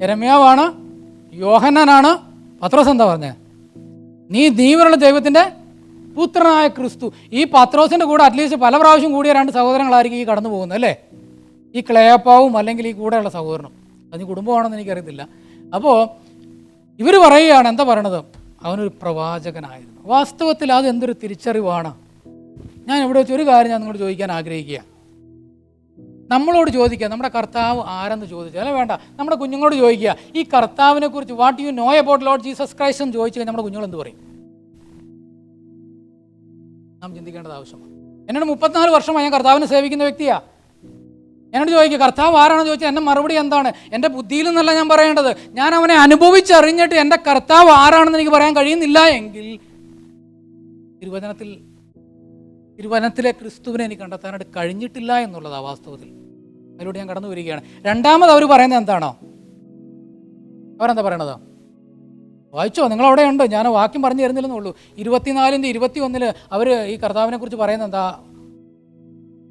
യെരമ്യാവാണ്, യോഹന്നാനാണ്. പത്രോസ് എന്താ പറഞ്ഞേ? നീ ജീവനുള്ള ദൈവത്തിൻ്റെ പുത്രനായ ക്രിസ്തു. ഈ പത്രോസിൻ്റെ കൂടെ അറ്റ്ലീസ്റ്റ് പല പ്രാവശ്യം കൂടിയ 2 സഹോദരങ്ങളായിരിക്കും ഈ കടന്നു പോകുന്നത് അല്ലേ? ഈ ക്ലേപ്പാവും അല്ലെങ്കിൽ ഈ കൂടെയുള്ള സഹോദരനും. അത് കുടുംബമാണെന്ന് എനിക്കറിയത്തില്ല. അപ്പോൾ ഇവർ പറയുകയാണ്, എന്താ പറയണത്? അവനൊരു പ്രവാചകനായിരുന്നു. വാസ്തവത്തിൽ അത് എന്തൊരു തിരിച്ചറിവാണ്. ഞാൻ ഇവിടെ വെച്ച് ഒരു കാര്യം ഞാൻ നിങ്ങളോട് ചോദിക്കാൻ ആഗ്രഹിക്കുക. നമ്മളോട് ചോദിക്കുക, നമ്മുടെ കർത്താവ് ആരെന്ന് ചോദിച്ചാൽ, അല്ല വേണ്ട, നമ്മുടെ കുഞ്ഞുങ്ങളോട് ചോദിക്കുക, ഈ കർത്താവിനെ കുറിച്ച് what you know about Lord Jesus Christ എന്ന് ചോദിച്ചു കഴിഞ്ഞാൽ നമ്മുടെ കുഞ്ഞുങ്ങൾ എന്ത് പറയും? നാം ചിന്തിക്കേണ്ടത് ആവശ്യമാണ്. എന്നോട് 34 വർഷമായി ഞാൻ കർത്താവിനെ സേവിക്കുന്ന വ്യക്തിയാണ്. എന്നോട് ചോദിക്കുക കർത്താവ് ആരാണെന്ന് ചോദിച്ചാൽ എൻ്റെ മറുപടി എന്താണ്? എൻ്റെ ബുദ്ധിയിൽ നിന്നല്ല ഞാൻ പറയേണ്ടത്. ഞാൻ അവനെ അനുഭവിച്ചറിഞ്ഞിട്ട് എൻ്റെ കർത്താവ് ആരാണെന്ന് എനിക്ക് പറയാൻ കഴിയുന്നില്ല എങ്കിൽ തിരുവചനത്തിലെ ക്രിസ്തുവിനെ എനിക്ക് കണ്ടെത്താനായിട്ട് കഴിഞ്ഞിട്ടില്ല എന്നുള്ളതാണ് വാസ്തവത്തിൽ. അതിലൂടെ ഞാൻ കടന്നു വരികയാണ്. രണ്ടാമത് അവർ പറയുന്നത് എന്താണോ? അവരെന്താ പറയണത്? വായിച്ചോ, നിങ്ങളവിടെ ഉണ്ട്, ഞാൻ വാക്യം പറഞ്ഞു തരുന്നില്ലെന്നുള്ളൂ. 24-ന്റെ 21 അവർ ഈ കർത്താവിനെ കുറിച്ച് പറയുന്നത് എന്താ?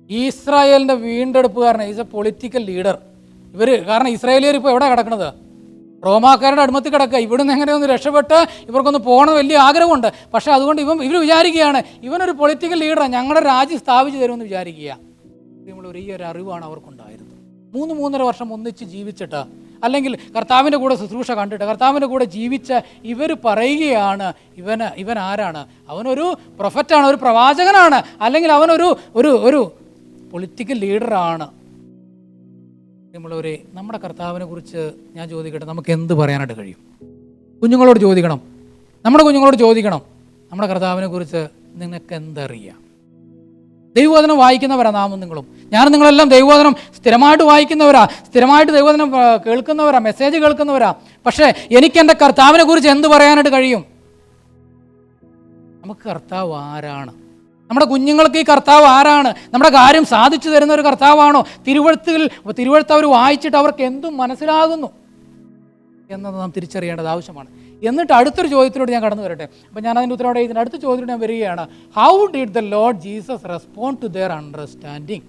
ഇസ്രായേലിൻ്റെ വീണ്ടെടുപ്പുകാരൻ, ഈസ് എ പൊളിറ്റിക്കൽ ലീഡർ. കാരണം ഇസ്രായേലിയർ ഇപ്പോൾ എവിടെ കിടക്കുന്നത്? റോമാക്കാരുടെ അടിമത്തിൽ കിടക്കുക. ഇവിടുന്ന് എങ്ങനെയൊന്ന് രക്ഷപ്പെട്ട് ഇവർക്കൊന്ന് പോകണമെന്ന് വലിയ ആഗ്രഹമുണ്ട്. പക്ഷേ അതുകൊണ്ട് ഇവർ വിചാരിക്കുകയാണ് ഇവനൊരു പൊളിറ്റിക്കൽ ലീഡറാണ്, ഞങ്ങളുടെ രാജ്യം സ്ഥാപിച്ചു തരുമെന്ന് വിചാരിക്കുക. നമ്മളൊരു ഈ ഒരു അറിവാണ് അവർക്കുണ്ടായിരുന്നത്. 3.5 വർഷം ഒന്നിച്ച് ജീവിച്ചിട്ട്, അല്ലെങ്കിൽ കർത്താവിൻ്റെ കൂടെ ശുശ്രൂഷ കണ്ടിട്ട്, കർത്താവിൻ്റെ കൂടെ ജീവിച്ച ഇവർ പറയുകയാണ് ഇവൻ ആരാണ്? അവനൊരു പ്രൊഫറ്റാണ്, ഒരു പ്രവാചകനാണ്, അല്ലെങ്കിൽ അവനൊരു ഒരു പൊളിറ്റിക്കൽ ലീഡറാണ്. നമ്മുടെ കർത്താവിനെ കുറിച്ച് ഞാൻ ചോദിക്കട്ടെ, നമുക്ക് എന്ത് പറയാനായിട്ട് കഴിയും? കുഞ്ഞുങ്ങളോട് ചോദിക്കണം, നമ്മുടെ കുഞ്ഞുങ്ങളോട് ചോദിക്കണം, നമ്മുടെ കർത്താവിനെ കുറിച്ച് നിങ്ങൾക്ക് എന്തറിയാം? ദൈവവചനം വായിക്കുന്നവരാ നാമും നിങ്ങളും. ഞാനും നിങ്ങളെല്ലാം ദൈവവചനം സ്ഥിരമായിട്ട് വായിക്കുന്നവരാ, സ്ഥിരമായിട്ട് ദൈവവചനം കേൾക്കുന്നവരാ, മെസ്സേജ് കേൾക്കുന്നവരാ. പക്ഷേ എനിക്ക് എൻ്റെ കർത്താവിനെ കുറിച്ച് എന്ത് പറയാനായിട്ട് കഴിയും? നമുക്ക് കർത്താവ് ആരാണ്? നമ്മുടെ കുഞ്ഞുങ്ങൾക്ക് ഈ കർത്താവ് ആരാണ്? നമ്മുടെ കാര്യം സാധിച്ചു തരുന്ന ഒരു കർത്താവാണോ? തിരുവഴുത്ത് അവർ വായിച്ചിട്ട് അവർക്ക് എന്തും മനസ്സിലാകുന്നു എന്നത് നാം തിരിച്ചറിയേണ്ടത് ആവശ്യമാണ്. എന്നിട്ട് അടുത്തൊരു ചോദ്യത്തിലൂടെ ഞാൻ കടന്നു വരട്ടെ. അപ്പോൾ ഞാൻ അതിൻ്റെ ഉത്തരവാടെ ഇതിൻ്റെ അടുത്ത ചോദ്യത്തിലൂടെ ഞാൻ വരികയാണ്. How did the Lord Jesus respond to their understanding?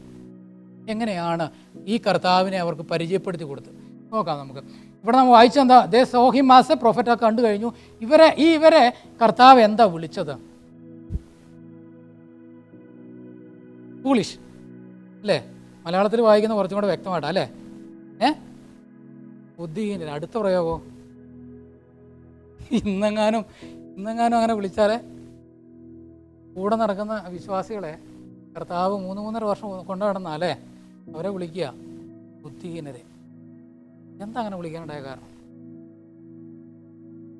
എങ്ങനെയാണ് ഈ കർത്താവിനെ അവർക്ക് പരിചയപ്പെടുത്തി കൊടുത്തത്? നോക്കാം നമുക്ക്. ഇവിടെ നമ്മൾ വായിച്ചെന്താ? They saw him as a prophet കണ്ടു കഴിഞ്ഞു. ഇവരെ കർത്താവ് എന്താ വിളിച്ചത്? ഫൂളിഷ് അല്ലേ? മലയാളത്തിൽ വായിക്കുന്ന കുറച്ചും കൂടെ വ്യക്തമായിട്ടാ അല്ലേ? ബുദ്ധിഹീനൻ. അടുത്ത പ്രയോഗം ഇന്നെങ്ങാനും അങ്ങനെ വിളിച്ചാലേ കൂടെ നടക്കുന്ന വിശ്വാസികളെ കർത്താവ് 3.5 വർഷം കൊണ്ടു നടന്നാലേ അവരെ വിളിക്കുക ബുദ്ധിഹീനരെ. എന്താ അങ്ങനെ വിളിക്കാനുണ്ടായ കാരണം?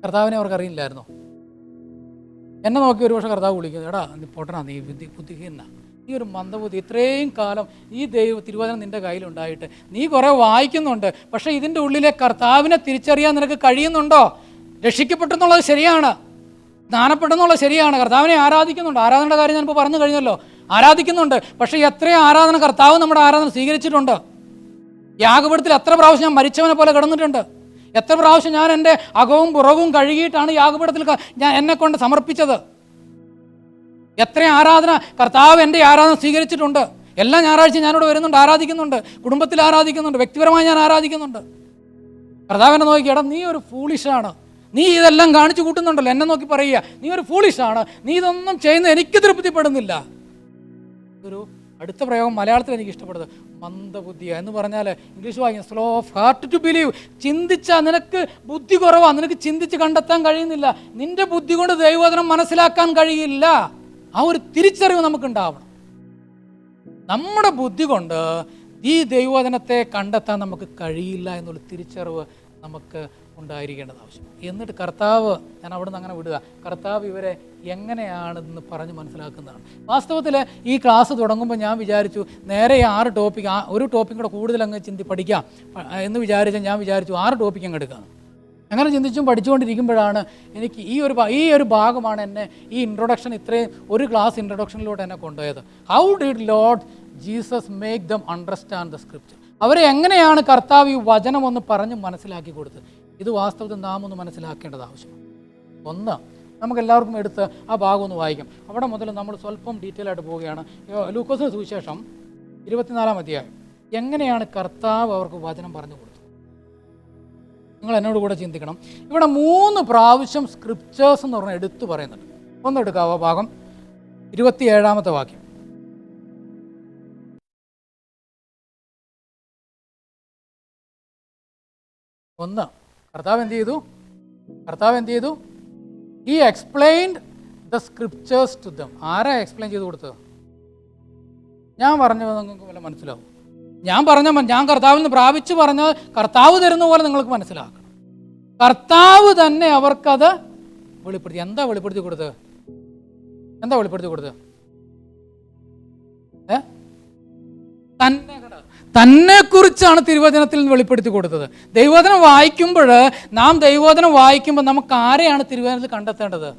കർത്താവിനെ അവർക്കറിയില്ലായിരുന്നോ? എന്നെ നോക്കി ഒരു പക്ഷേ കർത്താവ് വിളിക്കുന്നത്, എടാ പൊട്ടനാ, നീ ബുദ്ധിഹീനാ, നീ ഒരു മന്ദബുദ്ധി, ഇത്രയും കാലം ഈ തിരുവചനം നിൻ്റെ കയ്യിലുണ്ടായിട്ട് നീ കുറേ വായിക്കുന്നുണ്ട്, പക്ഷേ ഇതിൻ്റെ ഉള്ളിലെ കർത്താവിനെ തിരിച്ചറിയാൻ നിനക്ക് കഴിയുന്നുണ്ടോ? രക്ഷിക്കപ്പെട്ടെന്നുള്ളത് ശരിയാണ്, സ്നാനപ്പെട്ടെന്നുള്ളത് ശരിയാണ്, കർത്താവിനെ ആരാധിക്കുന്നുണ്ട്, ആരാധനയുടെ കാര്യം ഞാനിപ്പോൾ പറഞ്ഞു കഴിഞ്ഞല്ലോ, ആരാധിക്കുന്നുണ്ട്. പക്ഷേ എത്രയും ആരാധന കർത്താവ് നമ്മുടെ ആരാധന സ്വീകരിച്ചിട്ടുണ്ട്? യാഗപീഠത്തിൽ എത്ര പ്രാവശ്യം ഞാൻ മരിച്ചവനെ പോലെ കിടന്നിട്ടുണ്ട്? എത്ര പ്രാവശ്യം ഞാൻ എൻ്റെ അകവും പുറവും കഴുകിയിട്ടാണ് യാഗപീഠത്തിൽ ഞാൻ എന്നെ കൊണ്ട് സമർപ്പിച്ചത്? എത്രയും ആരാധന കർത്താവ് എൻ്റെ ആരാധന സ്വീകരിച്ചിട്ടുണ്ട്. എല്ലാ ഞായറാഴ്ചയും ഞാനിവിടെ വരുന്നുണ്ട്, ആരാധിക്കുന്നുണ്ട്, കുടുംബത്തിൽ ആരാധിക്കുന്നുണ്ട്, വ്യക്തിപരമായി ഞാൻ ആരാധിക്കുന്നുണ്ട്. കർത്താവിനെ നോക്കി, എടാ നീ ഒരു ഫൂളിഷാണ്, നീ ഇതെല്ലാം കാണിച്ചു കൂട്ടുന്നുണ്ടല്ലോ, എന്നെ നോക്കി പറയുക നീ ഒരു ഫൂളിഷാണ്, നീ ഇതൊന്നും ചെയ്യുന്നത് എനിക്ക് തൃപ്തിപ്പെടുന്നില്ല. ഒരു അടുത്ത പ്രയോഗം മലയാളത്തിൽ എനിക്ക് ഇഷ്ടപ്പെടുന്നത് മന്ദബുദ്ധിയ എന്ന് പറഞ്ഞാൽ ഇംഗ്ലീഷ് വായിക്കും slow of heart to believe. ചിന്തിച്ചാൽ നിനക്ക് ബുദ്ധി കുറവാണ്, നിനക്ക് ചിന്തിച്ച് കണ്ടെത്താൻ കഴിയുന്നില്ല, നിന്റെ ബുദ്ധി കൊണ്ട് ദൈവവചനം മനസ്സിലാക്കാൻ കഴിയില്ല. ആ ഒരു തിരിച്ചറിവ് നമുക്കുണ്ടാവണം. നമ്മുടെ ബുദ്ധി കൊണ്ട് ഈ ദൈവവചനത്തെ കണ്ടെത്താൻ നമുക്ക് കഴിയില്ല എന്നുള്ള തിരിച്ചറിവ് നമുക്ക് ഉണ്ടായിരിക്കേണ്ടത് ആവശ്യം. എന്നിട്ട് കർത്താവ്, ഞാൻ അവിടെ നിന്ന് അങ്ങനെ വിടുക, കർത്താവ് ഇവരെ എങ്ങനെയാണെന്ന് പറഞ്ഞ് മനസ്സിലാക്കുന്നതാണ്. വാസ്തവത്തിൽ ഈ ക്ലാസ് തുടങ്ങുമ്പോൾ ഞാൻ വിചാരിച്ചു നേരെ 6 ടോപ്പിക്, ഒരു ടോപ്പിക് കൂടെ കൂടുതൽ അങ്ങ് ചിന്തി പഠിക്കാം എന്ന് ഞാൻ വിചാരിച്ചു 6 ടോപ്പിക് അങ്ങ് എടുക്കാം. അങ്ങനെ ചിന്തിച്ചും പഠിച്ചുകൊണ്ടിരിക്കുമ്പോഴാണ് എനിക്ക് ഈ ഒരു ഭാഗമാണ് എന്നെ ഈ ഇൻട്രൊഡക്ഷൻ, ഇത്രയും ഒരു ക്ലാസ് ഇൻട്രൊഡക്ഷനിലൂടെ എന്നെ കൊണ്ടുപോയത്. How did Lord Jesus make them understand the scripture? അവരെ എങ്ങനെയാണ് കർത്താവ് ഈ വചനം ഒന്ന് പറഞ്ഞ് മനസ്സിലാക്കി കൊടുത്തത്? ഇത് വാസ്തവത്തിൽ നാം ഒന്ന് മനസ്സിലാക്കേണ്ടത് ആവശ്യമാണ്. ഒന്ന്, നമുക്കെല്ലാവർക്കും എടുത്ത് ആ ഭാഗം ഒന്ന് വായിക്കാം. അവിടെ മുതൽ നമ്മൾ സ്വല്പം ഡീറ്റെയിൽ ആയിട്ട് പോവുകയാണ്. ലൂക്കോസിന് സുവിശേഷം 24-ാം അധ്യായം. എങ്ങനെയാണ് കർത്താവ് അവർക്ക് വചനം പറഞ്ഞു കൊടുത്തത്? നിങ്ങൾ എന്നോട് കൂടെ ചിന്തിക്കണം. ഇവിടെ 3 പ്രാവശ്യം സ്ക്രിപ്ചേഴ്സ് എന്ന് പറഞ്ഞാൽ എടുത്തു പറയുന്നുണ്ട്. ഒന്ന് എടുക്കാവോ ഭാഗം? 27-ാമത്തെ വാക്യം. ഒന്ന്, കർത്താവ് എന്ത് ചെയ്തു? He explained the scriptures to them. ആരാ എക്സ്പ്ലെയിൻ ചെയ്ത് കൊടുത്തത്? ഞാൻ പറഞ്ഞത് നിങ്ങൾക്ക് വല്ല മനസ്സിലാവും? ഞാൻ കർത്താവിൽ നിന്ന് പ്രാപിച്ചു പറഞ്ഞാൽ കർത്താവ് തരുന്ന പോലെ നിങ്ങൾക്ക് മനസ്സിലാക്കണം. കർത്താവ് തന്നെ അവർക്കത് വെളിപ്പെടുത്തി. എന്താ വെളിപ്പെടുത്തി കൊടുത്തത്? തന്നെക്കുറിച്ചാണ് തിരുവചനത്തിൽ നിന്ന് വെളിപ്പെടുത്തി കൊടുത്തത്. ദൈവവചനം വായിക്കുമ്പോൾ നമുക്ക് ആരെയാണ് തിരുവചനത്തിൽ കണ്ടെത്തേണ്ടത്?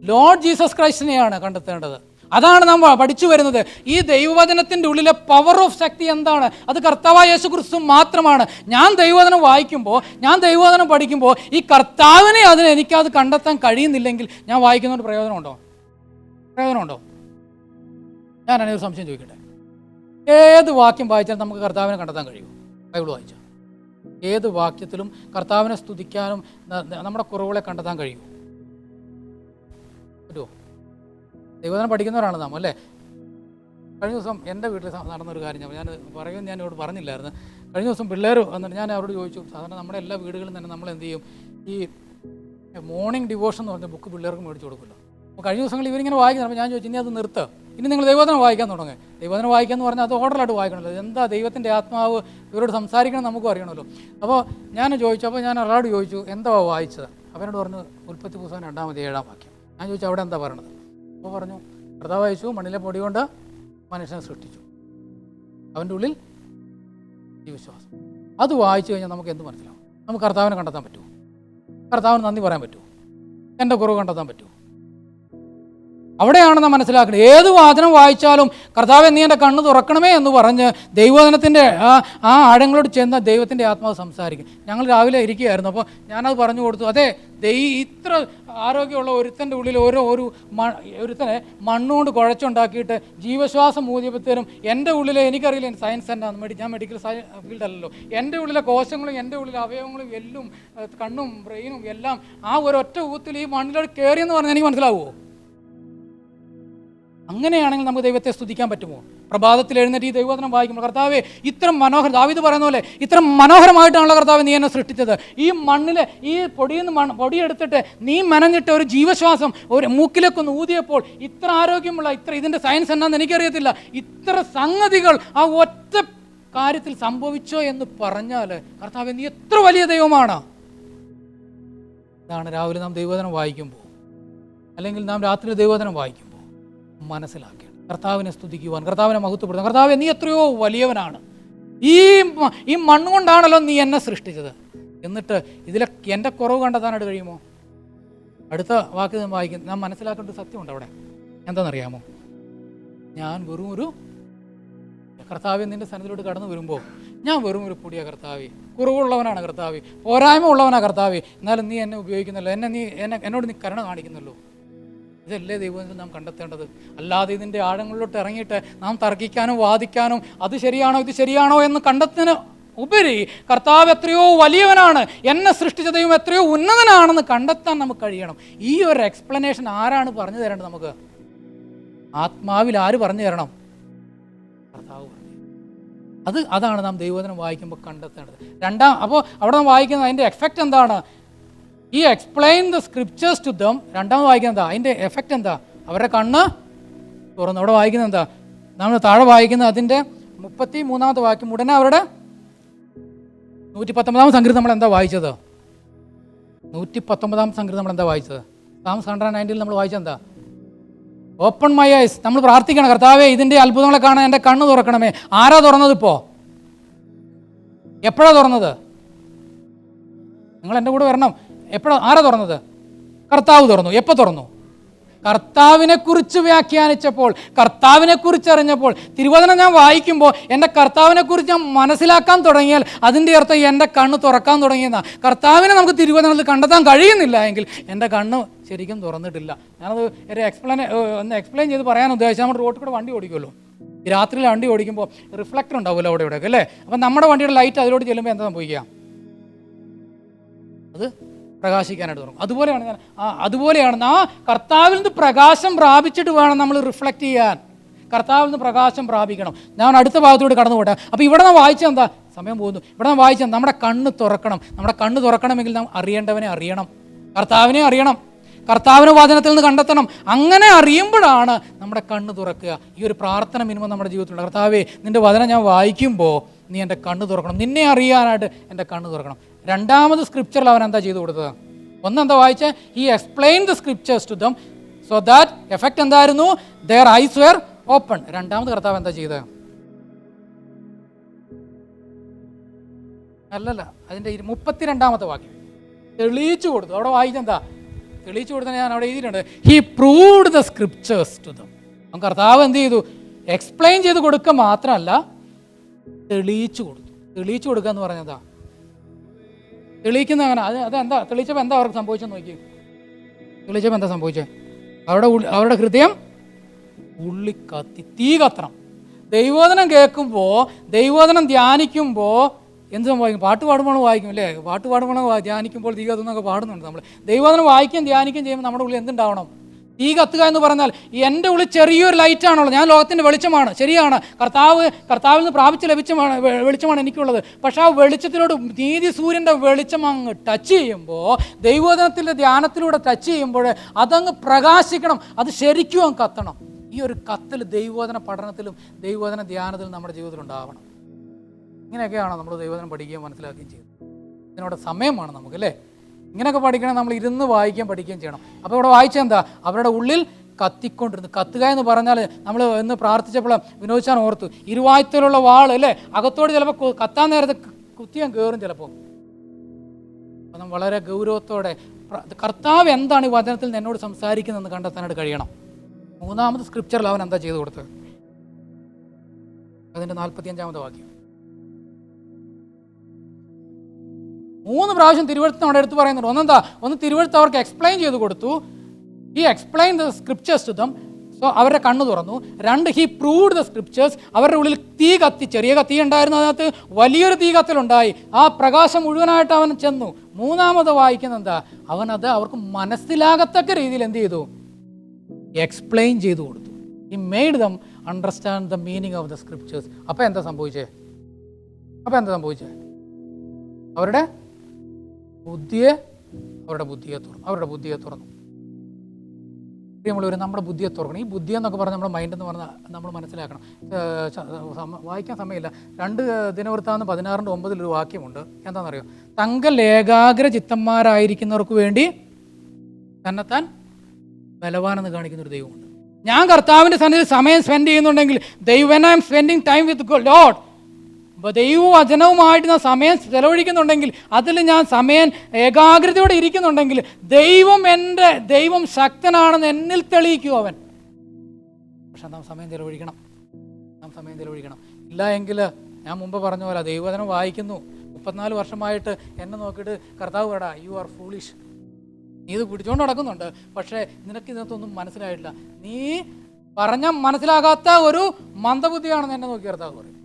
ലോർഡ് ജീസസ് ക്രൈസ്റ്റിനെയാണ് കണ്ടെത്തേണ്ടത്. അതാണ് നാം പഠിച്ചു വരുന്നത്. ഈ ദൈവവചനത്തിൻ്റെ ഉള്ളിലെ പവർ ഓഫ് ശക്തി എന്താണ്? അത് കർത്താവായ യേശു ക്രിസ്തു മാത്രമാണ്. ഞാൻ ദൈവവചനം വായിക്കുമ്പോൾ, ഞാൻ ദൈവവചനം പഠിക്കുമ്പോൾ ഈ കർത്താവിനെ എനിക്കത് കണ്ടെത്താൻ കഴിയുന്നില്ലെങ്കിൽ ഞാൻ വായിക്കുന്നതുകൊണ്ട് പ്രയോജനമുണ്ടോ? ഞാൻ ഒരു സംശയം ചോദിക്കട്ടെ. ഏത് വാക്യം വായിച്ചാലും നമുക്ക് കർത്താവിനെ കണ്ടെത്താൻ കഴിയുമോ? ബൈബിൾ വായിച്ചാൽ ഏത് വാക്യത്തിലും കർത്താവിനെ സ്തുതിക്കാനും നമ്മുടെ കുറവുകളെ കണ്ടെത്താൻ കഴിയുമോ? പറ്റുമോ? ദൈവവചനം പഠിക്കുന്നവരാണ് നാം, അല്ലേ? കഴിഞ്ഞ ദിവസം എൻ്റെ വീട്ടിൽ നടന്നൊരു കാര്യം ഞാൻ ഇവിടെ പറഞ്ഞില്ലായിരുന്നു. കഴിഞ്ഞ ദിവസം പിള്ളേർ വന്നിട്ട് ഞാൻ അവരോട് ചോദിച്ചു, സാധാരണ നമ്മുടെ എല്ലാ വീടുകളിലും തന്നെ നമ്മൾ എന്ത് ചെയ്യും, ഈ മോർണിംഗ് ഡിവോഷൻ എന്ന് പറഞ്ഞ ബുക്ക് പിള്ളേർക്ക് മേടിച്ച് കൊടുക്കുമല്ലോ. അപ്പോൾ കഴിഞ്ഞ ദിവസങ്ങളിൽ ഇവരിങ്ങനെ വായിക്കുന്നത്. അപ്പോൾ ഞാൻ ചോദിച്ചു, ഇനി അത് നിർത്തുക, ഇനി നിങ്ങൾ ദൈവവചനം വായിക്കാൻ തുടങ്ങുക. ദൈവവചനം വായിക്കുക എന്ന് പറഞ്ഞാൽ അത് ഓർഡറായിട്ട് വായിക്കണമല്ലോ. എന്താ ദൈവത്തിൻ്റെ ആത്മാവ് ഇവരോട് സംസാരിക്കണം നമുക്കും അറിയണമല്ലോ. അപ്പോൾ ഞാൻ ഒരാളോട് ചോദിച്ചു, എന്താ വായിച്ചത്? അവരോട് പറഞ്ഞു, ഉൽപ്പത്തി പുസ്തകം 2-ാം അധ്യായം 7-ാം വാക്യം. ഞാൻ ചോദിച്ചു, അവിടെ എന്താ പറയണത്? അപ്പോൾ പറഞ്ഞു, കർത്താവ് യേശു മണ്ണിലെ പൊടി കൊണ്ട് മനുഷ്യനെ സൃഷ്ടിച്ചു, അവൻ്റെ ഉള്ളിൽ ഈ വിശ്വാസം. അത് വായിച്ചു കഴിഞ്ഞാൽ നമുക്ക് എന്ത് മനസ്സിലാവും? നമുക്ക് കർത്താവിനെ കണ്ടെത്താൻ പറ്റുമോ? കർത്താവിന് നന്ദി പറയാൻ പറ്റുമോ? എൻ്റെ കുറവ് കണ്ടെത്താൻ പറ്റുമോ? അവിടെയാണ് നാം മനസ്സിലാക്കുന്നത്. ഏത് വാചനം വായിച്ചാലും കർത്താവേ നീ എൻ്റെ കണ്ണ് തുറക്കണമേ എന്ന് പറഞ്ഞ് ദൈവവചനത്തിൻ്റെ ആ ആഴങ്ങളോട് ചെന്ന് ദൈവത്തിൻ്റെ ആത്മാവ് സംസാരിക്കും. ഞങ്ങൾ രാവിലെ ഇരിക്കുകയായിരുന്നു, അപ്പോൾ ഞാനത് പറഞ്ഞു കൊടുത്തു. അതെ, ഇത്ര ആരോഗ്യമുള്ള ഒരുത്തൻ്റെ ഉള്ളിൽ ഒരുത്തനെ മണ്ണുകൊണ്ട് കുഴച്ചുണ്ടാക്കിയിട്ട് ജീവശ്വാസം ഊതിയപ്പോഴത്തേനും എൻ്റെ ഉള്ളിലെ, എനിക്കറിയില്ല സയൻസ് എന്നാണ്, ഞാൻ മെഡിക്കൽ ഫീൽഡല്ലല്ലോ, എൻ്റെ ഉള്ളിലെ കോശങ്ങളും എൻ്റെ ഉള്ളിലെ അവയവങ്ങളും എല്ലും കണ്ണും ബ്രെയിനും എല്ലാം ആ ഒരൊറ്റ ഊത്തിൽ ഈ മണ്ണിലോട്ട് കയറിയെന്ന് പറഞ്ഞാൽ എനിക്ക് മനസ്സിലാവുമോ? അങ്ങനെയാണെങ്കിൽ നമുക്ക് ദൈവത്തെ സ്തുതിക്കാൻ പറ്റുമോ? പ്രഭാതത്തിൽ എഴുന്നേറ്റ് ഈ ദൈവവചനം വായിക്കുമ്പോൾ, കർത്താവേ ഇത്ര ദാവീദ് പറയുന്ന പോലെ ഇത്ര മനോഹരമായിട്ടാണല്ലോ കർത്താവ് നീ എന്നെ സൃഷ്ടിച്ചത്. ഈ മണ്ണിലെ ഈ പൊടിയെടുത്തിട്ട് നീ മെനഞ്ഞിട്ട് ഒരു ജീവശ്വാസം ഒരു മൂക്കിലേക്കൊന്ന് ഊതിയപ്പോൾ ഇത്ര ആരോഗ്യമുള്ള ഇതിൻ്റെ സയൻസ് എന്നാന്ന് എനിക്കറിയത്തില്ല, ഇത്ര സംഗതികൾ ആ ഒറ്റ കാര്യത്തിൽ സംഭവിച്ചോ എന്ന് പറഞ്ഞാൽ കർത്താവേ നീ എത്ര വലിയ ദൈവമാണ്. ഇതാണ് രാവിലെ നാം ദൈവവചനം വായിക്കുമ്പോൾ, അല്ലെങ്കിൽ നാം രാത്രി ദൈവവചനം വായിക്കുമ്പോൾ മനസ്സിലാക്കണം. കർത്താവിനെ സ്തുതിക്കുവാൻ, കർത്താവിനെ മഹത്വപ്പെടുത്താൻ, കർത്താവേ നീ എത്രയോ വലിയവനാണ്, ഈ മണ്ണുകൊണ്ടാണല്ലോ നീ എന്നെ സൃഷ്ടിച്ചത്. എന്നിട്ട് ഇതിലൊക്കെ എൻ്റെ കുറവ് കണ്ടെത്താനായിട്ട് കഴിയുമോ? അടുത്ത വാക്ക് നാം മനസ്സിലാക്കേണ്ട സത്യമുണ്ട് അവിടെ. എന്താണെന്നറിയാമോ? ഞാൻ വെറും ഒരു കർത്താവെ നിൻ്റെ സന്നിധിയിലോട്ട് കടന്നു വരുമ്പോൾ ഞാൻ വെറും ഒരു പൊടിയാണ് കർത്താവേ, കുറവുള്ളവനാണ് കർത്താവേ, പോരായ്മ ഉള്ളവനാണ് കർത്താവേ, എന്നാലും നീ എന്നെ ഉപയോഗിക്കുന്നല്ലോ, എന്നോട് നീ കരുണ കാണിക്കുന്നല്ലോ. ഇതല്ലേ ദൈവത്തിൽ നാം കണ്ടെത്തേണ്ടത്. അല്ലാതെ ഇതിൻ്റെ ആഴങ്ങളിലോട്ട് ഇറങ്ങിയിട്ട് നാം തർക്കിക്കാനും വാദിക്കാനും അത് ശരിയാണോ ഇത് ശരിയാണോ എന്ന് കണ്ടെത്തുന്നതിന് ഉപരി കർത്താവ് എത്രയോ വലിയവനാണ്, എന്നെ സൃഷ്ടിച്ച ദൈവം എത്രയോ ഉന്നതനാണെന്ന് കണ്ടെത്താൻ നമുക്ക് കഴിയണം. ഈ ഒരു എക്സ്പ്ലനേഷൻ ആരാണ് പറഞ്ഞു തരേണ്ടത്? നമുക്ക് ആത്മാവിൽ ആര് പറഞ്ഞു തരണം? കർത്താവ് പറഞ്ഞു. അതാണ് നാം ദൈവവചനം വായിക്കുമ്പോൾ കണ്ടെത്തേണ്ടത്. അപ്പോൾ അവിടെ നാം വായിക്കുന്നത് അതിൻ്റെ എഫക്റ്റ് എന്താണ്? ഈ explain the scriptures to them. രണ്ടാമത് വായിക്കുന്നത് എന്താ? അതിൻ്റെ എഫക്റ്റ് എന്താ? അവരുടെ കണ്ണ് തുറന്നു. അവിടെ വായിക്കുന്നത് എന്താ? നമ്മൾ താഴെ വായിക്കുന്നത് അതിൻ്റെ 33-ാമത്തെ വാക്യം. ഉടനെ അവരുടെ 119 സംഗീതം നമ്മൾ എന്താ വായിച്ചത്? 119 സംഗീതം നമ്മൾ എന്താ വായിച്ചത്? Psalms 119 നമ്മൾ വായിച്ചെന്താ? Open my eyes. നമ്മൾ പ്രാർത്ഥിക്കണം, കർത്താവേ ഇതിൻ്റെ അത്ഭുതങ്ങളെ കാണാൻ എൻ്റെ കണ്ണ് തുറക്കണമേ. ആരാ തുറന്നത്? ഇപ്പോൾ എപ്പോഴാണ് തുറന്നത്? നിങ്ങൾ എൻ്റെ കൂടെ വരണം. ആരാ തുറന്നത്? കർത്താവ് തുറന്നു. എപ്പോൾ തുറന്നു? കർത്താവിനെക്കുറിച്ച് വ്യാഖ്യാനിച്ചപ്പോൾ, കർത്താവിനെക്കുറിച്ച് അറിഞ്ഞപ്പോൾ. തിരുവചനം ഞാൻ വായിക്കുമ്പോൾ എൻ്റെ കർത്താവിനെക്കുറിച്ച് ഞാൻ മനസ്സിലാക്കാൻ തുടങ്ങിയാൽ അതിൻ്റെ അർത്ഥം എൻ്റെ കണ്ണ് തുറക്കാൻ തുടങ്ങിയെന്നാണ്. കർത്താവിനെ നമുക്ക് തിരുവചനത്തിൽ കണ്ടെത്താൻ കഴിയുന്നില്ല എങ്കിൽ എൻ്റെ കണ്ണ് ശരിക്കും തുറന്നിട്ടില്ല. ഞാനത് ഒന്ന് എക്സ്പ്ലെയിൻ ചെയ്ത് പറയാൻ ഉദ്ദേശിച്ചാൽ നമ്മൾ റോഡിൽ കൂടെ വണ്ടി ഓടിക്കുമല്ലോ. ഈ രാത്രിയിൽ വണ്ടി ഓടിക്കുമ്പോൾ റിഫ്ലക്ടർ ഉണ്ടാവുമല്ലോ അവിടെ ഇവിടെയൊക്കെ അല്ലേ? അപ്പം നമ്മുടെ വണ്ടിയുടെ ലൈറ്റ് അതിലോട്ട് ചെല്ലുമ്പോൾ എന്താ സംഭവിക്കുക? അത് പ്രകാശിക്കാനായിട്ട് തുടങ്ങും. അതുപോലെയാണ് ആ കർത്താവിൽ നിന്ന് പ്രകാശം പ്രാപിച്ചിട്ട് വേണം നമ്മൾ റിഫ്ലക്റ്റ് ചെയ്യാൻ. കർത്താവിൽ നിന്ന് പ്രകാശം പ്രാപിക്കണം. ഞാൻ അടുത്ത ഭാഗത്തോട് കടന്നു പോട്ടെ. അപ്പോൾ ഇവിടെ നാം വായിച്ച എന്താ? സമയം പോകുന്നു. ഇവിടെ നാം വായിച്ച നമ്മുടെ കണ്ണ് തുറക്കണം. നമ്മുടെ കണ്ണ് തുറക്കണമെങ്കിൽ നാം അറിയേണ്ടവനെ അറിയണം, കർത്താവിനെ അറിയണം, കർത്താവിനെ വചനത്തിൽ നിന്ന് കണ്ടെത്തണം. അങ്ങനെ അറിയുമ്പോഴാണ് നമ്മുടെ കണ്ണ് തുറക്കുക. ഈ ഒരു പ്രാർത്ഥന മിനിമം നമ്മുടെ ജീവിതത്തിലുണ്ട്. കർത്താവേ, നിൻ്റെ വചനം ഞാൻ വായിക്കുമ്പോൾ നീ എൻ്റെ കണ്ണ് തുറക്കണം, നിന്നെ അറിയാനായിട്ട് എൻ്റെ കണ്ണ് തുറക്കണം. രണ്ടാമത് സ്ക്രിപ്ചറിൽ അവൻ എന്താ ചെയ്തു കൊടുത്തത്? ഒന്നെന്താ വായിച്ചേ? He explain the scriptures to them so that effect എന്തായിരുന്നു? Their eyes were open. രണ്ടാമത് കർത്താവ് എന്താ ചെയ്തത്? അല്ലല്ല, അതിൻ്റെ 32ാമത്തെ വാക്യം തെളിയിച്ചു കൊടുത്തു. അവിടെ വായിച്ചെന്താ? തെളിയിച്ചു കൊടുത്തത് ഞാൻ അവിടെ എഴുതിയിട്ടുണ്ട്. He proved the scriptures to them. അപ്പം കർത്താവ് എന്ത് ചെയ്തു? എക്സ്പ്ലെയിൻ ചെയ്ത് കൊടുക്കുക മാത്രമല്ല, തെളിയിച്ചു കൊടുത്തു. തെളിയിച്ചു കൊടുക്കുക എന്ന് പറഞ്ഞതാ തെളിയിക്കുന്ന അങ്ങനെ. അതെന്താ തെളിയിച്ചപ്പോൾ എന്താ അവർക്ക് സംഭവിച്ചെന്ന് നോക്കി. തെളിയിച്ചപ്പോൾ എന്താ സംഭവിച്ചത്? അവരുടെ ഹൃദയം ഉള്ളിക്കത്തി, തീ കത്തണം. ദൈവവചനം കേൾക്കുമ്പോൾ, ദൈവവചനം ധ്യാനിക്കുമ്പോൾ എന്ത് സംഭവിക്കും? പാട്ട് പാടുമ്പോൾ വായിക്കും അല്ലേ? പാട്ട് പാടുമ്പോൾ ധ്യാനിക്കുമ്പോൾ തീ കത്തുന്നൊക്കെ പാടുന്നുണ്ട് നമ്മൾ. ദൈവവചനം വായിക്കുകയും ധ്യാനിക്കുകയും ചെയ്യുമ്പോൾ നമ്മുടെ ഉള്ളിൽ എന്തുണ്ടാവണം? തീ കത്തുക എന്ന് പറഞ്ഞാൽ എൻ്റെ ഉള്ളിൽ ചെറിയൊരു ലൈറ്റാണുള്ളത്. ഞാൻ ലോകത്തിൻ്റെ വെളിച്ചമാണ്, ശരിയാണ്. കർത്താവിൽ നിന്ന് പ്രാപിച്ച് ലഭിച്ചമാണ് വെളിച്ചമാണ് എനിക്കുള്ളത്. പക്ഷേ ആ വെളിച്ചത്തിലോട് നീതി സൂര്യൻ്റെ വെളിച്ചം അങ്ങ് ടച്ച് ചെയ്യുമ്പോൾ, ദൈവവചനത്തിൻ്റെ ധ്യാനത്തിലൂടെ ടച്ച് ചെയ്യുമ്പോൾ അതങ്ങ് പ്രകാശിക്കണം. അത് ശരിക്കും അങ്ങ് കത്തണം. ഈ ഒരു കത്തൽ ദൈവവചന പഠനത്തിലും ദൈവവചന ധ്യാനത്തിലും നമ്മുടെ ജീവിതത്തിൽ ഉണ്ടാവണം. ഇങ്ങനെയൊക്കെയാണ് നമ്മൾ ദൈവവചനം പഠിക്കുകയും മനസ്സിലാക്കുകയും ചെയ്യുന്നത്. ഇതിനോട് സമയമാണ് നമുക്ക് അല്ലേ? ഇങ്ങനെയൊക്കെ പഠിക്കണം. നമ്മൾ ഇരുന്ന് വായിക്കുകയും പഠിക്കുകയും ചെയ്യണം. അപ്പോൾ ഇവിടെ വായിച്ചെന്താ? അവരുടെ ഉള്ളിൽ കത്തിക്കൊണ്ടിരുന്നു. കത്തുക എന്ന് പറഞ്ഞാൽ നമ്മൾ ഇന്ന് പ്രാർത്ഥിച്ചപ്പോൾ വിനോദിച്ചാൻ ഓർത്തു, ഇരുവായ്ത്തലുള്ള വാൾ അല്ലേ? അകത്തോട് ചിലപ്പോൾ കത്താൻ നേരത്തെ കുത്തിയാൻ കയറും ചിലപ്പോൾ. അപ്പം വളരെ ഗൗരവത്തോടെ കർത്താവ് എന്താണ് ഈ വചനത്തിൽ എന്നോട് സംസാരിക്കുന്നതെന്ന് കണ്ടെത്താനായിട്ട് കഴിയണം. മൂന്നാമത് സ്ക്രിപ്ചറിൽ അവൻ എന്താ ചെയ്തു കൊടുത്തത്? അതിൻ്റെ 45ാമത്തെ വാക്യം. 3 പ്രാവശ്യം തിരുവഴുത്ത് നമ്മുടെ അടുത്ത് പറയുന്നുണ്ട്. ഒന്ന് തിരുവഴുത്ത് അവർക്ക് എക്സ്പ്ലെയിൻ ചെയ്ത് കൊടുത്തു. He explain the scriptures to them. So അവരുടെ കണ്ണ് തുറന്നു. 2, ഹി പ്രൂവ്ഡ് ദ സ്ക്രിപ്ചേഴ്സ്. അവരുടെ ഉള്ളിൽ തീ കത്തി, ചെറിയ കത്തി ഉണ്ടായിരുന്നു, അതിനകത്ത് വലിയൊരു തീ കത്തലുണ്ടായി. ആ പ്രകാശം മുഴുവനായിട്ട് അവൻ ചെന്നു. മൂന്നാമത് വായിക്കുന്ന എന്താ? അവനത് അവർക്ക് മനസ്സിലാകത്തക്ക രീതിയിൽ എന്ത് ചെയ്തു? എക്സ്പ്ലെയിൻ ചെയ്തു കൊടുത്തു. He made them understand the meaning of the scriptures. അപ്പോൾ എന്താ സംഭവിച്ചേ? അവരുടെ ബുദ്ധിയെ തുറന്നു. പ്രിയമുള്ളവർ, നമ്മുടെ ബുദ്ധിയെ തുറക്കണം. ഈ ബുദ്ധി എന്നൊക്കെ പറഞ്ഞാൽ നമ്മുടെ മൈൻഡ് എന്ന് പറഞ്ഞാൽ നമ്മൾ മനസ്സിലാക്കണം. വായിക്കാൻ സമയമില്ല. 2 ദിനവൃത്താന്തം 16:9 ഒരു വാക്യമുണ്ട്. എന്താണെന്നറിയോ? തങ്കൽ ഏകാഗ്ര ചിത്തന്മാരായിരിക്കുന്നവർക്ക് വേണ്ടി തന്നെത്താൻ ബലവാനെന്ന് കാണിക്കുന്നൊരു ദൈവമുണ്ട്. ഞാൻ കർത്താവിൻ്റെ സന്നിധിയിൽ സമയം സ്പെൻഡ് ചെയ്യുന്നുണ്ടെങ്കിൽ, when I am spending time with God, ദൈവവചനവുമായിട്ട് ഞാൻ സമയം ചെലവഴിക്കുന്നുണ്ടെങ്കിൽ, അതിൽ ഞാൻ സമയം ഏകാഗ്രതയോടെ ഇരിക്കുന്നുണ്ടെങ്കിൽ, ദൈവം ശക്തനാണെന്ന് എന്നിൽ തെളിയിക്കും അവൻ. പക്ഷെ നാം സമയം ചെലവഴിക്കണം. ഇല്ല എങ്കിൽ ഞാൻ മുമ്പ് പറഞ്ഞ പോലെ ദൈവവചനം വായിക്കുന്നു, 34 വർഷമായിട്ട് എന്നെ നോക്കിയിട്ട് കർത്താവ് പറടാ, യു ആർ ഫൂളിഷ്, നീ ഇത് പിടിച്ചുകൊണ്ട് നടക്കുന്നുണ്ട്, പക്ഷേ നിനക്ക് ഇതിനകത്തൊന്നും മനസ്സിലായിട്ടില്ല, നീ പറഞ്ഞാൽ മനസ്സിലാകാത്ത ഒരു മന്ദബുദ്ധിയാണെന്ന് എന്നെ നോക്കി കർത്താവ് പറയും.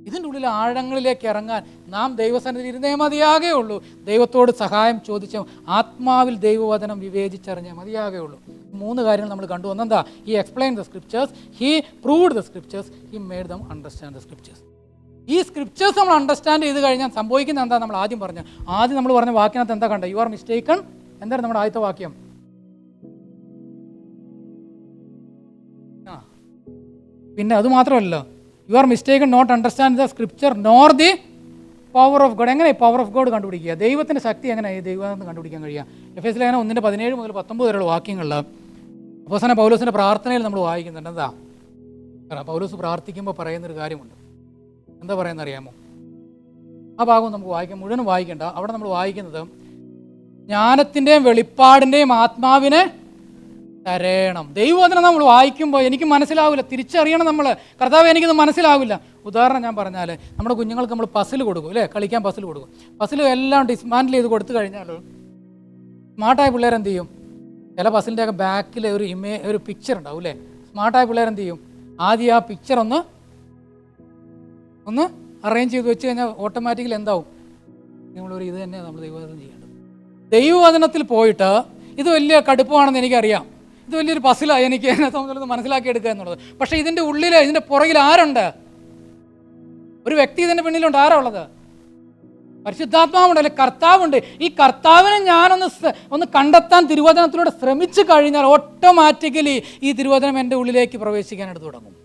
ഇതിൻ്റെ ഉള്ളിൽ ആഴങ്ങളിലേക്ക് ഇറങ്ങാൻ നാം ദൈവസന്നിധിയിൽ ഇരുന്നേ മതിയാകേ ഉള്ളൂ. ദൈവത്തോട് സഹായം ചോദിച്ച ആത്മാവിൽ ദൈവവചനം വിവേചിച്ചറിഞ്ഞേ മതിയാകേ ഉള്ളൂ. 3 കാര്യങ്ങൾ നമ്മൾ കണ്ടു. ഒന്നെന്താ? He explain the scriptures, he proved the scriptures, he made them understand the scriptures. ഈ സ്ക്രിപ്ചേഴ്സ് നമ്മൾ അണ്ടർസ്റ്റാൻഡ് ചെയ്ത് കഴിഞ്ഞാൽ സംഭവിക്കുന്നത് എന്താ? നമ്മൾ ആദ്യം നമ്മൾ പറഞ്ഞ വാക്കിനകത്ത് എന്താ കണ്ടത്? You are mistaken. എന്തായിരുന്നു നമ്മുടെ ആദ്യത്തെ വാക്യം? പിന്നെ അത് മാത്രമല്ലല്ലോ, you are mistaken not understand the scripture nor the power of God. എങ്ങനെ പവർ ഓഫ് ഗോഡ് കണ്ടുപിടിക്കുക? ദൈവത്തിൻ്റെ ശക്തി എങ്ങനെ ദൈവം കണ്ടുപിടിക്കാൻ കഴിയുക? എഫേസ്യർ ലേഖനം 1:17 മുതൽ 19 വരെയുള്ള വാക്യങ്ങളിൽ അപ്പോസ്തലനായ പൗലോസിൻ്റെ പ്രാർത്ഥനയിൽ നമ്മൾ വായിക്കുന്നുണ്ട്. എന്താ പൗലോസ് പ്രാർത്ഥിക്കുമ്പോൾ പറയുന്നൊരു കാര്യമുണ്ട്. എന്താ പറയുന്നത് അറിയാമോ? ആ ഭാഗം നമുക്ക് വായിക്കാം, മുഴുവനും വായിക്കേണ്ട. അവിടെ നമ്മൾ വായിക്കുന്നത് ജ്ഞാനത്തിൻ്റെയും വെളിപ്പാടിൻ്റെയും ആത്മാവിനെ തരേണം. ദൈവവചനം നമ്മൾ വായിക്കുമ്പോൾ എനിക്ക് മനസ്സിലാവില്ല, തിരിച്ചറിയണം നമ്മൾ. കർത്താവ് എനിക്കിത് മനസ്സിലാവില്ല. ഉദാഹരണം ഞാൻ പറഞ്ഞാൽ, നമ്മുടെ കുഞ്ഞുങ്ങൾക്ക് നമ്മൾ പസിൽ കൊടുക്കും അല്ലേ, കളിക്കാൻ പസിൽ കൊടുക്കും. പസിൽ എല്ലാം ഡിസ്മാൻഡിൽ ചെയ്ത് കൊടുത്തു കഴിഞ്ഞാൽ സ്മാർട്ടായ പിള്ളേർ എന്ത് ചെയ്യും? ചില പസിലിൻ്റെയൊക്കെ ബാക്കിൽ ഒരു പിക്ചർ ഉണ്ടാവും അല്ലേ. സ്മാർട്ടായ പിള്ളേർ എന്ത് ചെയ്യും? ആദ്യം ആ പിക്ചർ ഒന്ന് അറേഞ്ച് ചെയ്ത് വെച്ച് കഴിഞ്ഞാൽ ഓട്ടോമാറ്റിക്കലി എന്താവും? നമ്മളൊരു ഇത് തന്നെയാണ് നമ്മൾ ദൈവവചനം ചെയ്യേണ്ടത്. ദൈവവചനത്തിൽ പോയിട്ട് ഇത് വലിയ കടുപ്പമാണെന്ന് എനിക്കറിയാം, ഇത് വലിയൊരു പസിലാണ്, എനിക്ക് എന്നെ സംബന്ധിച്ചിടത്തോളം മനസ്സിലാക്കി എടുക്കുക എന്നുള്ളത്. പക്ഷേ ഇതിൻ്റെ ഉള്ളിൽ, ഇതിൻ്റെ പുറകിൽ ആരുണ്ട്? ഒരു വ്യക്തി ഇതിൻ്റെ പിന്നിലുണ്ട്. ആരാ ഉള്ളത്? പരിശുദ്ധാത്മാവുണ്ട് അല്ലെ, കർത്താവുണ്ട്. ഈ കർത്താവിനെ ഞാനൊന്ന് കണ്ടെത്താൻ തിരുവചനത്തിലൂടെ ശ്രമിച്ചു കഴിഞ്ഞാൽ ഓട്ടോമാറ്റിക്കലി ഈ തിരുവചനം എൻ്റെ ഉള്ളിലേക്ക് പ്രവേശിക്കാനായിട്ട് തുടങ്ങും.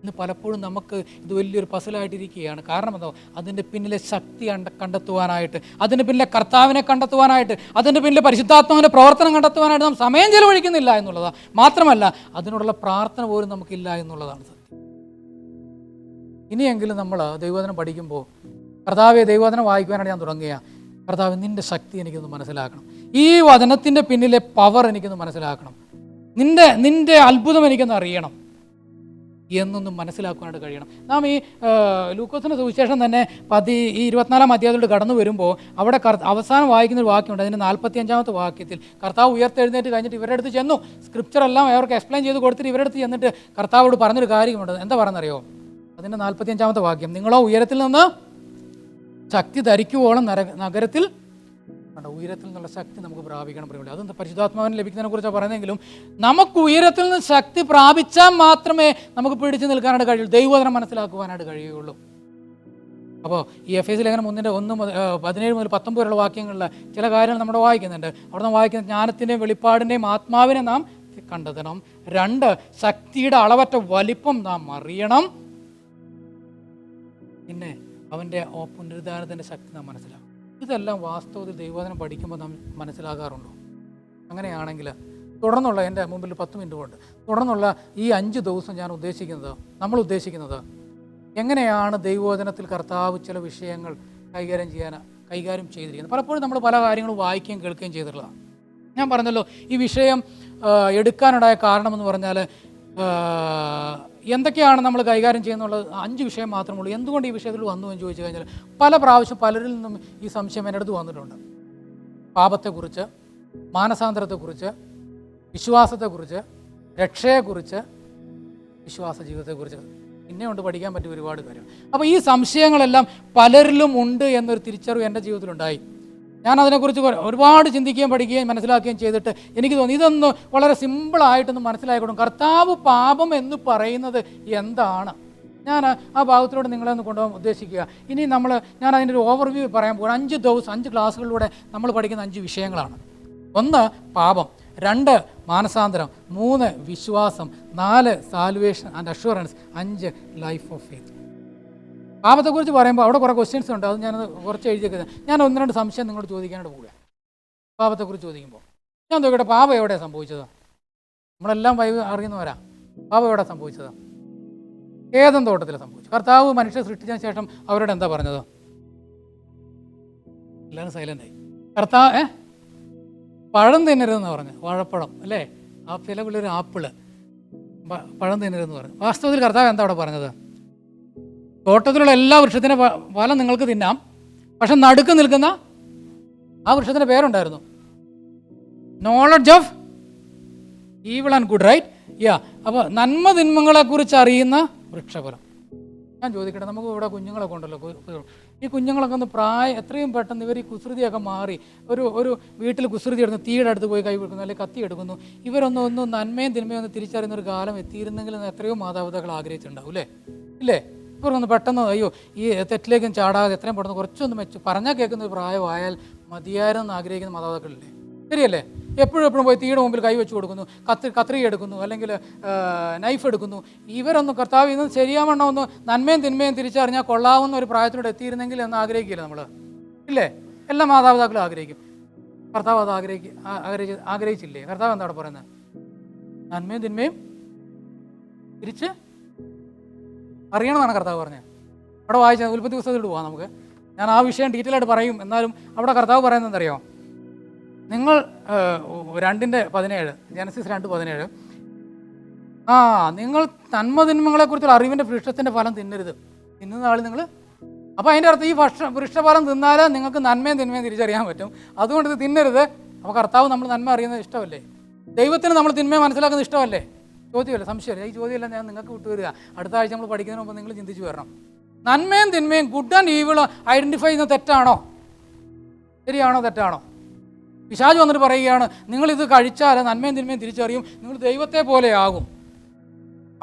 ഇന്ന് പലപ്പോഴും നമുക്ക് ഇത് വലിയൊരു പസിലായിട്ടിരിക്കുകയാണ്. കാരണം എന്താ? അതിൻ്റെ പിന്നിലെ ശക്തി കണ്ടെത്തുവാനായിട്ട്, അതിൻ്റെ പിന്നിലെ കർത്താവിനെ കണ്ടെത്തുവാനായിട്ട്, അതിൻ്റെ പിന്നിലെ പരിശുദ്ധാത്മാവിൻ്റെ പ്രവർത്തനം കണ്ടെത്തുവാനായിട്ട് നാം സമയം ചെലവഴിക്കുന്നില്ല എന്നുള്ളതാണ്. മാത്രമല്ല അതിനോടുള്ള പ്രാർത്ഥന പോലും നമുക്കില്ല എന്നുള്ളതാണ് സത്യം. ഇനിയെങ്കിലും നമ്മൾ ദൈവവചനം പഠിക്കുമ്പോൾ, കർത്താവെ ദൈവവചനം വായിക്കുവാനായിട്ട് ഞാൻ തുടങ്ങിയ, കർത്താവ് നിൻ്റെ ശക്തി എനിക്കൊന്ന് മനസ്സിലാക്കണം, ഈ വചനത്തിൻ്റെ പിന്നിലെ പവർ എനിക്കൊന്ന് മനസ്സിലാക്കണം, നിൻ്റെ അത്ഭുതം എനിക്കൊന്ന് അറിയണം എന്നൊന്നും മനസ്സിലാക്കുവാനായിട്ട് കഴിയണം. നാം ഈ ലൂക്കോസിൻ്റെ സുവിശേഷം തന്നെ 24-ാം അധ്യായത്തിലോട്ട് കടന്നു വരുമ്പോൾ അവിടെ അവസാനം വായിക്കുന്നൊരു വാക്യമുണ്ട്. അതിൻ്റെ 45-ാമത്തെ വാക്യത്തിൽ കർത്താവ് ഉയർത്തെഴുന്നേറ്റ് കഴിഞ്ഞിട്ട് ഇവരുടെ അടുത്ത് ചെന്നു. സ്ക്രിപ്ചറെല്ലാം അവർക്ക് എക്സ്പ്ലെയിൻ ചെയ്ത് കൊടുത്തിട്ട് ഇവരുടെ അടുത്ത് ചെന്നിട്ട് കർത്താവോട് പറഞ്ഞൊരു കാര്യമുണ്ട്. എന്താ പറഞ്ഞറിയോ? അതിൻ്റെ 45-ാമത്തെ വാക്യം, നിങ്ങളോ ഉയരത്തിൽ നിന്ന് ശക്തി ധരിക്കുവോളം നഗരത്തിൽ ഉയരത്തിൽ നിന്നുള്ള ശക്തി നമുക്ക് പ്രാപിക്കണം. പ്രിയമുള്ളവരെ, അതെന്താ പരിശുദ്ധാത്മാവിനെ ലഭിക്കുന്നതിനെ കുറിച്ചാണ് പറയുന്നതെങ്കിലും നമുക്ക് ഉയരത്തിൽ നിന്ന് ശക്തി പ്രാപിച്ചാൽ മാത്രമേ നമുക്ക് പിടിച്ചു നിൽക്കാനായിട്ട് കഴിയുള്ളൂ, ദൈവവചനം മനസ്സിലാക്കുവാനായിട്ട് കഴിയുള്ളൂ. അപ്പോൾ ഈ എഫേസ്യർ ലേഖനം 1:17 മുതൽ 19 വരെയുള്ള വാക്യങ്ങളിൽ ചില കാര്യങ്ങൾ നമ്മൾ വായിക്കുന്നുണ്ട്. അവിടെ നിന്ന് വായിക്കുന്ന ജ്ഞാനത്തിൻ്റെയും വെളിപ്പാടിൻ്റെയും ആത്മാവിനെ നാം കണ്ടെത്തണം. 2, ശക്തിയുടെ അളവറ്റ വലിപ്പം നാം അറിയണം. പിന്നെ അവൻ്റെ പുനരുദ്ധാനത്തിൻ്റെ ശക്തി നാം മനസ്സിലാക്കും. ഇതെല്ലാം വാസ്തവത്തിൽ ദൈവവചനം പഠിക്കുമ്പോൾ നാം മനസ്സിലാകാറുണ്ടോ? അങ്ങനെയാണെങ്കിൽ തുടർന്നുള്ള, എൻ്റെ മുമ്പിൽ 10 മിനിറ്റ് കൊണ്ട് തുടർന്നുള്ള ഈ 5 ദിവസം നമ്മൾ ഉദ്ദേശിക്കുന്നത് എങ്ങനെയാണ് ദൈവവചനത്തിൽ കർത്താവ് ചില വിഷയങ്ങൾ കൈകാര്യം ചെയ്തിരിക്കുന്നത്. പലപ്പോഴും നമ്മൾ പല കാര്യങ്ങളും വായിക്കുകയും കേൾക്കുകയും ചെയ്തിട്ടുള്ളതാണ്. ഞാൻ പറഞ്ഞല്ലോ, ഈ വിഷയം എടുക്കാനുണ്ടായ കാരണമെന്ന് പറഞ്ഞാൽ എന്തൊക്കെയാണ് നമ്മൾ കൈകാര്യം ചെയ്യുന്നുള്ളത് 5 വിഷയം മാത്രമേ ഉള്ളൂ. എന്തുകൊണ്ട് ഈ വിഷയത്തിൽ വന്നു എന്ന് ചോദിച്ചു കഴിഞ്ഞാൽ പല പ്രാവശ്യം പലരിൽ നിന്നും ഈ സംശയം എൻ്റെ അടുത്ത് വന്നിട്ടുണ്ട്. പാപത്തെക്കുറിച്ച്, മാനസാന്തരത്തെക്കുറിച്ച്, വിശ്വാസത്തെക്കുറിച്ച്, രക്ഷയെക്കുറിച്ച്, വിശ്വാസ ജീവിതത്തെക്കുറിച്ച് പിന്നെ കൊണ്ട് പഠിക്കാൻ പറ്റിയ ഒരുപാട് കാര്യം. അപ്പോൾ ഈ സംശയങ്ങളെല്ലാം പലരിലും ഉണ്ട് എന്നൊരു തിരിച്ചറിവ് എൻ്റെ ജീവിതത്തിലുണ്ടായി. ഞാൻ അതിനെക്കുറിച്ച് ഒരുപാട് ചിന്തിക്കുകയും പഠിക്കുകയും മനസ്സിലാക്കുകയും ചെയ്തിട്ട് എനിക്ക് തോന്നി ഇതൊന്ന് വളരെ സിമ്പിളായിട്ടൊന്ന് മനസ്സിലാക്കിക്കൊടുക്കും. കർത്താവ് പാപം എന്ന് പറയുന്നത് എന്താണ്? ഞാൻ ആ ഭാഗത്തിലൂടെ നിങ്ങളെ ഒന്ന് കൊണ്ടുപോകാൻ ഉദ്ദേശിക്കുക. ഇനി ഞാൻ അതിൻ്റെ ഒരു ഓവർവ്യൂ പറയാൻ പോകുന്നത് 5 ദിവസം 5 ക്ലാസ്സുകളിലൂടെ നമ്മൾ പഠിക്കുന്ന 5 വിഷയങ്ങളാണ്. 1 പാപം, 2 മാനസാന്തരം, 3 വിശ്വാസം, 4 salvation and assurance, 5 life of faith. പാപത്തെക്കുറിച്ച് പറയുമ്പോൾ അവിടെ കുറേ ക്വസ്റ്റ്യൻസ് ഉണ്ട്. അത് ഞാനത് കുറച്ച് എഴുതിയേക്കുന്നത്. ഞാൻ 1-2 സംശയം നിങ്ങളോട് ചോദിക്കാനായിട്ട് പോവുകയാണ്. പാപത്തെക്കുറിച്ച് ചോദിക്കുമ്പോൾ ഞാൻ നോക്കട്ടെ, പാപം എവിടെയാണ് സംഭവിച്ചത്? നമ്മളെല്ലാം അറിയുന്നവരാ. പാപം എവിടെ സംഭവിച്ചത്? ഏദൻ തോട്ടത്തിൽ സംഭവിച്ചു. കർത്താവ് മനുഷ്യരെ സൃഷ്ടിച്ചതിന് ശേഷം അവരോട് എന്താ പറഞ്ഞത്? എല്ലാവരും സൈലൻ്റായി. പഴം തിന്നരുതെന്ന് പറഞ്ഞു. വാഴപ്പഴം അല്ലേ? ചില പിള്ളേർ ആപ്പിള്, പഴം തിന്നരുതെന്ന് പറഞ്ഞു. വാസ്തവത്തിൽ കർത്താവ് എന്താ അവിടെ പറഞ്ഞത്? തോട്ടത്തിലുള്ള എല്ലാ വൃക്ഷത്തിൻ്റെ ഫലം നിങ്ങൾക്ക് തിന്നാം, പക്ഷെ നടുക്ക് നിൽക്കുന്ന ആ വൃക്ഷത്തിൻ്റെ പേരുണ്ടായിരുന്നു, knowledge of evil and good, right? അപ്പോൾ നന്മ തിന്മകളെക്കുറിച്ച് അറിയുന്ന വൃക്ഷഫലം. ഞാൻ ചോദിക്കട്ടെ, നമുക്ക് ഇവിടെ കുഞ്ഞുങ്ങളൊക്കെ ഉണ്ടല്ലോ, ഈ കുഞ്ഞുങ്ങളൊക്കെ ഒന്ന് എത്രയും പെട്ടെന്ന് ഇവർ ഈ കുസൃതിയൊക്കെ മാറി ഒരു വീട്ടിൽ കുസൃതി എടുക്കുന്നു, തീയുടെ അടുത്ത് പോയി കൈ വെക്കുന്നു, അല്ലെങ്കിൽ കത്തി എടുക്കുന്നു. ഇവരൊന്നും നന്മയും തിന്മയും ഒന്ന് തിരിച്ചറിയുന്ന ഒരു കാലം എത്തിയിരുന്നെങ്കിൽ എത്രയോ മാതാപിതാക്കൾ ആഗ്രഹിച്ചിട്ടുണ്ടാവും അല്ലേ? ഇല്ലേ? ഇവർക്കൊന്ന് പെട്ടെന്ന് ഈ തെറ്റിലേക്കും ചാടാതെ എത്രയും പെട്ടെന്ന് കുറച്ചൊന്ന് പറഞ്ഞാൽ കേൾക്കുന്ന ഒരു പ്രായമായാൽ മതിയായിരുന്നെന്ന് ആഗ്രഹിക്കുന്ന മാതാപിതാക്കളില്ലേ? ശരിയല്ലേ? എപ്പോഴും പോയി തീയുടെ മുമ്പിൽ കൈവച്ച് കൊടുക്കുന്നു, കത്രിക എടുക്കുന്നു, അല്ലെങ്കിൽ നൈഫ് എടുക്കുന്നു. ഇവരൊന്നും കർത്താവ് ഇന്ന് ശരിയാവണ്ണം ഒന്ന് നന്മയും തിന്മയും തിരിച്ചറിഞ്ഞാൽ കൊള്ളാവുന്ന ഒരു പ്രായത്തിലൂടെ എത്തിയിരുന്നെങ്കിൽ എന്ന് ആഗ്രഹിക്കില്ല നമ്മൾ, ഇല്ലേ? എല്ലാ മാതാപിതാക്കളും ആഗ്രഹിക്കും. കർത്താവ് അത് ആഗ്രഹിച്ചില്ലേ? കർത്താവ് എന്താ അവിടെ പറയുന്നത്? നന്മയും തിന്മയും തിരിച്ച് അറിയണമെന്നാണ് കർത്താവ് പറഞ്ഞത്. അവിടെ വായിച്ച ഉൽപ്പത്തി പുസ്തകത്തിലോട്ട് പോകാം നമുക്ക്. ഞാൻ ആ വിഷയം ഡീറ്റെയിൽ ആയിട്ട് പറയും. എന്നാലും അവിടെ കർത്താവ് പറയുന്നത് എന്തറിയോ? നിങ്ങൾ 2:17, ജനസിസ് 2:17, നിങ്ങൾ നന്മതിന്മകളെക്കുറിച്ചുള്ള അറിവിൻ്റെ വൃക്ഷത്തിൻ്റെ ഫലം തിന്നരുത്, തിന്നുന്ന ആൾ നിങ്ങൾ. അപ്പോൾ അതിൻ്റെ അർത്ഥം ഈ വൃക്ഷഫലം തിന്നാൽ നിങ്ങൾക്ക് നന്മയും തിന്മയും തിരിച്ചറിയാൻ പറ്റും. അതുകൊണ്ട് ഇത് തിന്നരുത്. അപ്പോൾ കർത്താവ് നമ്മൾ നന്മ അറിയുന്നത് ഇഷ്ടമല്ലേ? ദൈവത്തിന് നമ്മൾ തിന്മയെ മനസ്സിലാക്കുന്നത് ഇഷ്ടമല്ലേ? ചോദ്യമല്ലേ, സംശയമല്ലേ? ഈ ചോദ്യമെല്ലാം ഞാൻ നിങ്ങൾക്ക് വിട്ടുവരിക. അടുത്ത ആഴ്ച നമ്മൾ പഠിക്കുന്നതിന് മുമ്പ് നിങ്ങൾ ചിന്തിച്ച് വരണം. നന്മയും തിന്മയും, ഗുഡ് ആൻഡ് ഈവിൾ ഐഡൻറ്റിഫൈ ചെയ്യുന്നത് തെറ്റാണോ? ശരിയാണോ തെറ്റാണോ? പിശാച് വന്നിട്ട് പറയുകയാണ്, നിങ്ങളിത് കഴിച്ചാൽ നന്മയും തിന്മയും തിരിച്ചറിയും, നിങ്ങൾ ദൈവത്തെ പോലെ ആകും.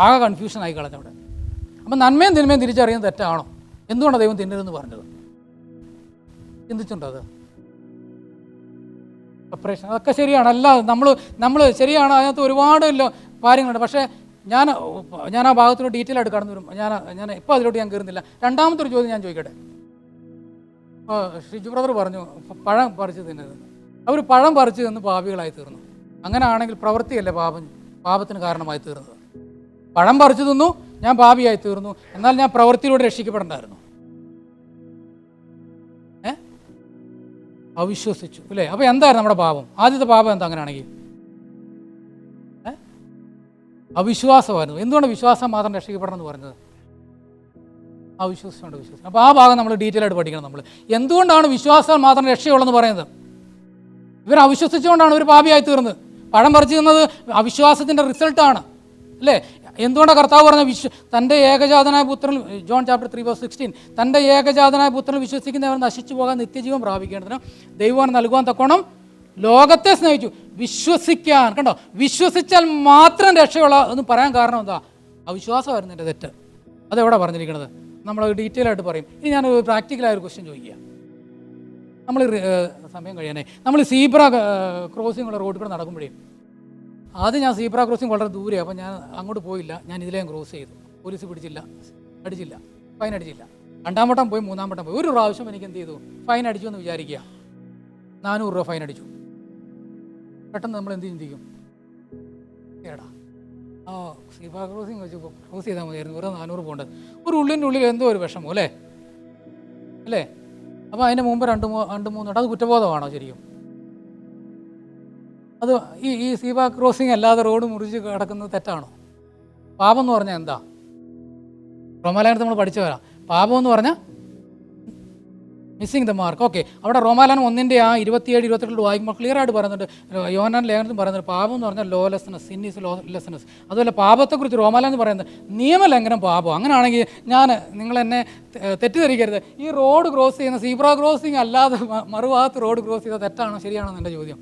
ആകെ കൺഫ്യൂഷനായി കളഞ്ഞവിടെ. അപ്പം നന്മയും തിന്മയും തിരിച്ചറിയുന്നത് തെറ്റാണോ? എന്തുകൊണ്ടാണ് ദൈവം തിന്നരുതെന്ന് പറഞ്ഞത്? ചിന്തിച്ചിട്ടുണ്ടോ അത്? സെപ്പറേഷൻ അതൊക്കെ ശരിയാണ്. അല്ല നമ്മൾ ശരിയാണ്, അതിനകത്ത് ഒരുപാട് കാര്യങ്ങളുണ്ട്. പക്ഷേ ഞാൻ ആ ഭാഗത്തോട് ഡീറ്റെയിൽ ആയിട്ട് കടന്നു വരും. ഞാൻ ഇപ്പോൾ അതിലോട്ട് ഞാൻ കയറുന്നില്ല. രണ്ടാമത്തെ ഒരു ചോദ്യം ഞാൻ ചോദിക്കട്ടെ. ഇപ്പോൾ ഷിജു ബ്രദർ പറഞ്ഞു പഴം പറിച്ച് തിന്നരുത്. അവർ പഴം പറിച്ച് തിന്ന് പാപികളായി തീർന്നു. അങ്ങനെ ആണെങ്കിൽ പ്രവൃത്തിയല്ലേ പാപത്തിന് കാരണമായി തീർന്നത്? പഴം പറിച്ചു തിന്നു, ഞാൻ പാപിയായി തീർന്നു, എന്നാൽ ഞാൻ പ്രവൃത്തിയിലൂടെ രക്ഷിക്കപ്പെടേണ്ടായിരുന്നു. അവിശ്വസിച്ചു, അല്ലേ? അപ്പോൾ എന്തായിരുന്നു നമ്മുടെ പാപം? ആദ്യത്തെ പാപം എന്താ അങ്ങനെയാണെങ്കിൽ? അവിശ്വാസമായിരുന്നു. എന്തുകൊണ്ട് വിശ്വാസം മാത്രം രക്ഷിക്കപ്പെടണം എന്ന് പറഞ്ഞത്? അവിശ്വസിച്ചുകൊണ്ട് വിശ്വസിക്കും. അപ്പോൾ ആ ഭാഗം നമ്മൾ ഡീറ്റെയിൽ ആയിട്ട് പഠിക്കണം. നമ്മൾ എന്തുകൊണ്ടാണ് വിശ്വാസം മാത്രം രക്ഷയുള്ളതെന്ന് പറയുന്നത്? ഇവർ അവിശ്വസിച്ചുകൊണ്ടാണ് ഇവർ പാപിയായി തീർന്നത്. പഴം പറിച്ചു തിന്നത് അവിശ്വാസത്തിൻ്റെ റിസൾട്ടാണ്, അല്ലേ? എന്തുകൊണ്ടാണ് കർത്താവ് പറഞ്ഞ തൻ്റെ ഏകജാതനായ പുത്രൻ, ജോൺ ചാപ്റ്റർ 3:16, തൻ്റെ ഏകജാതനായ പുത്രൻ വിശ്വസിക്കുന്നവർ നശിച്ചു പോകാൻ നിത്യജീവൻ പ്രാപിക്കേണ്ടതിന് ദൈവം നൽകുവാൻ തക്കോണം ലോകത്തെ സ്നേഹിച്ചു. വിശ്വസിക്കാൻ, കണ്ടോ, വിശ്വസിച്ചാൽ മാത്രം രക്ഷയുള്ള എന്ന് പറയാൻ കാരണം എന്താ? അവിശ്വാസമായിരുന്നു എൻ്റെ തെറ്റ്. അതെവിടെ പറഞ്ഞിരിക്കുന്നത്? നമ്മൾ ഡീറ്റെയിൽ ആയിട്ട് പറയും. ഇനി ഞാൻ പ്രാക്ടിക്കലായ ഒരു ക്വസ്റ്റ്യൻ ചോദിക്കുക. നമ്മൾ സമയം കഴിയാനേ, നമ്മൾ സീബ്ര ക്രോസിംഗ് ഉള്ള റോഡിൽ കൂടെ നടക്കുമ്പോഴേ, ആദ്യം ഞാൻ സീബ്ര ക്രോസിംഗ് വളരെ ദൂരെ, അപ്പോൾ ഞാൻ അങ്ങോട്ട് പോയില്ല, ഞാൻ ഇതിലേയും ക്രോസ് ചെയ്തു. പോലീസ് പിടിച്ചില്ല, അടിച്ചില്ല, ഫൈൻ അടിച്ചില്ല. രണ്ടാം വട്ടം പോയി, മൂന്നാം വട്ടം പോയി. ഒരു പ്രാവശ്യം എനിക്ക് എന്ത് ചെയ്തു? ഫൈൻ അടിച്ചു എന്ന് വിചാരിക്കുക. 400 രൂപ ഫൈൻ അടിച്ചു. പെട്ടെന്ന് നമ്മൾ എന്ത് ചിന്തിക്കും? ഏടാ സീബ്ര ക്രോസിംഗ് വെച്ച് ക്രോസ് ചെയ്താൽ മതിയായിരുന്നു, വെറുതെ 400 പോകേണ്ടത്. ഒരു ഉള്ളിൻ്റെ ഉള്ളിൽ എന്തോ ഒരു വിഷമം, അല്ലേ? അപ്പോൾ അതിൻ്റെ മുമ്പ് 2-3 അത് കുറ്റബോധമാണോ ശരിക്കും? അത് ഈ സീബ്ര ക്രോസിംഗ് അല്ലാതെ റോഡ് മുറിച്ച് കിടക്കുന്നത് തെറ്റാണോ? പാപം എന്ന് പറഞ്ഞാൽ എന്താ? റോമാലേഖനത്തിൽ നമ്മൾ പഠിച്ചു വരാം. പാപം എന്ന് പറഞ്ഞാൽ മിസ്സിങ് ദ മാർക്ക്. ഓക്കെ, അവിടെ റോമാലേഖനം 1:27-28 വായിക്കുമ്പോൾ ക്ലിയർ ആയിട്ട് പറയുന്നുണ്ട്. യോഹന്നാൻ ലേഖനത്തിൽ പറയുന്നുണ്ട് പാപം എന്ന് പറഞ്ഞാൽ ലോലെസ്നെസ്, സിൻ ഈസ് ലോലെസ്നെസ്. അതുപോലെ പാപത്തെക്കുറിച്ച് റോമാലേഖനം പറയുന്നത് നിയമലംഘനം പാപം. അങ്ങനെയാണെങ്കിൽ നിങ്ങൾ എന്നെ തെറ്റിദ്ധരിക്കരുത്. ഈ റോഡ് ക്രോസ് ചെയ്യുന്ന സീബ്ര ക്രോസിംഗ് അല്ലാതെ മറുഭാഗത്ത് റോഡ് ക്രോസ് ചെയ്താൽ തെറ്റാണോ ശരിയാണോ എൻ്റെ ചോദ്യം?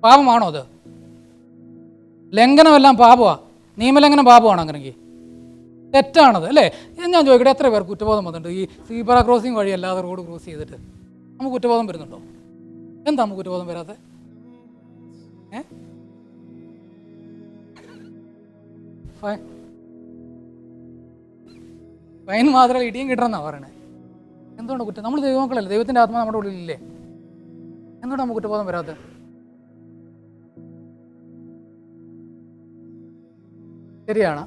പാപമാണോ അത്? ലംഘനമെല്ലാം പാപമാണ്. നിയമലംഘനം പാപമാണോ? അങ്ങനെയെങ്കിൽ തെറ്റാണത്, അല്ലേ? ഞാൻ ചോദിക്കട്ടെ, എത്ര പേർ കുറ്റബോധം വന്നിട്ടുണ്ട് ഈ സീബ്ര ക്രോസിംഗ് വഴി അല്ലാതെ റോഡ് ക്രോസ് ചെയ്തിട്ട്? നമുക്ക് കുറ്റബോധം വരുന്നുണ്ടോ? എന്താ നമുക്ക് കുറ്റബോധം വരാതെ? ഫൈൻ മാത്രമല്ല, ഇടിയും കിട്ടണമെന്നാണ് പറയണേ. എന്തുകൊണ്ട് കുറ്റം? നമ്മൾ ദൈവമക്കളല്ലേ, ദൈവത്തിൻ്റെ ആത്മാ നമ്മുടെ ഉള്ളിലില്ലേ? എന്തുകൊണ്ട് നമുക്ക് കുറ്റബോധം വരാതെ? ശരിയാണ്.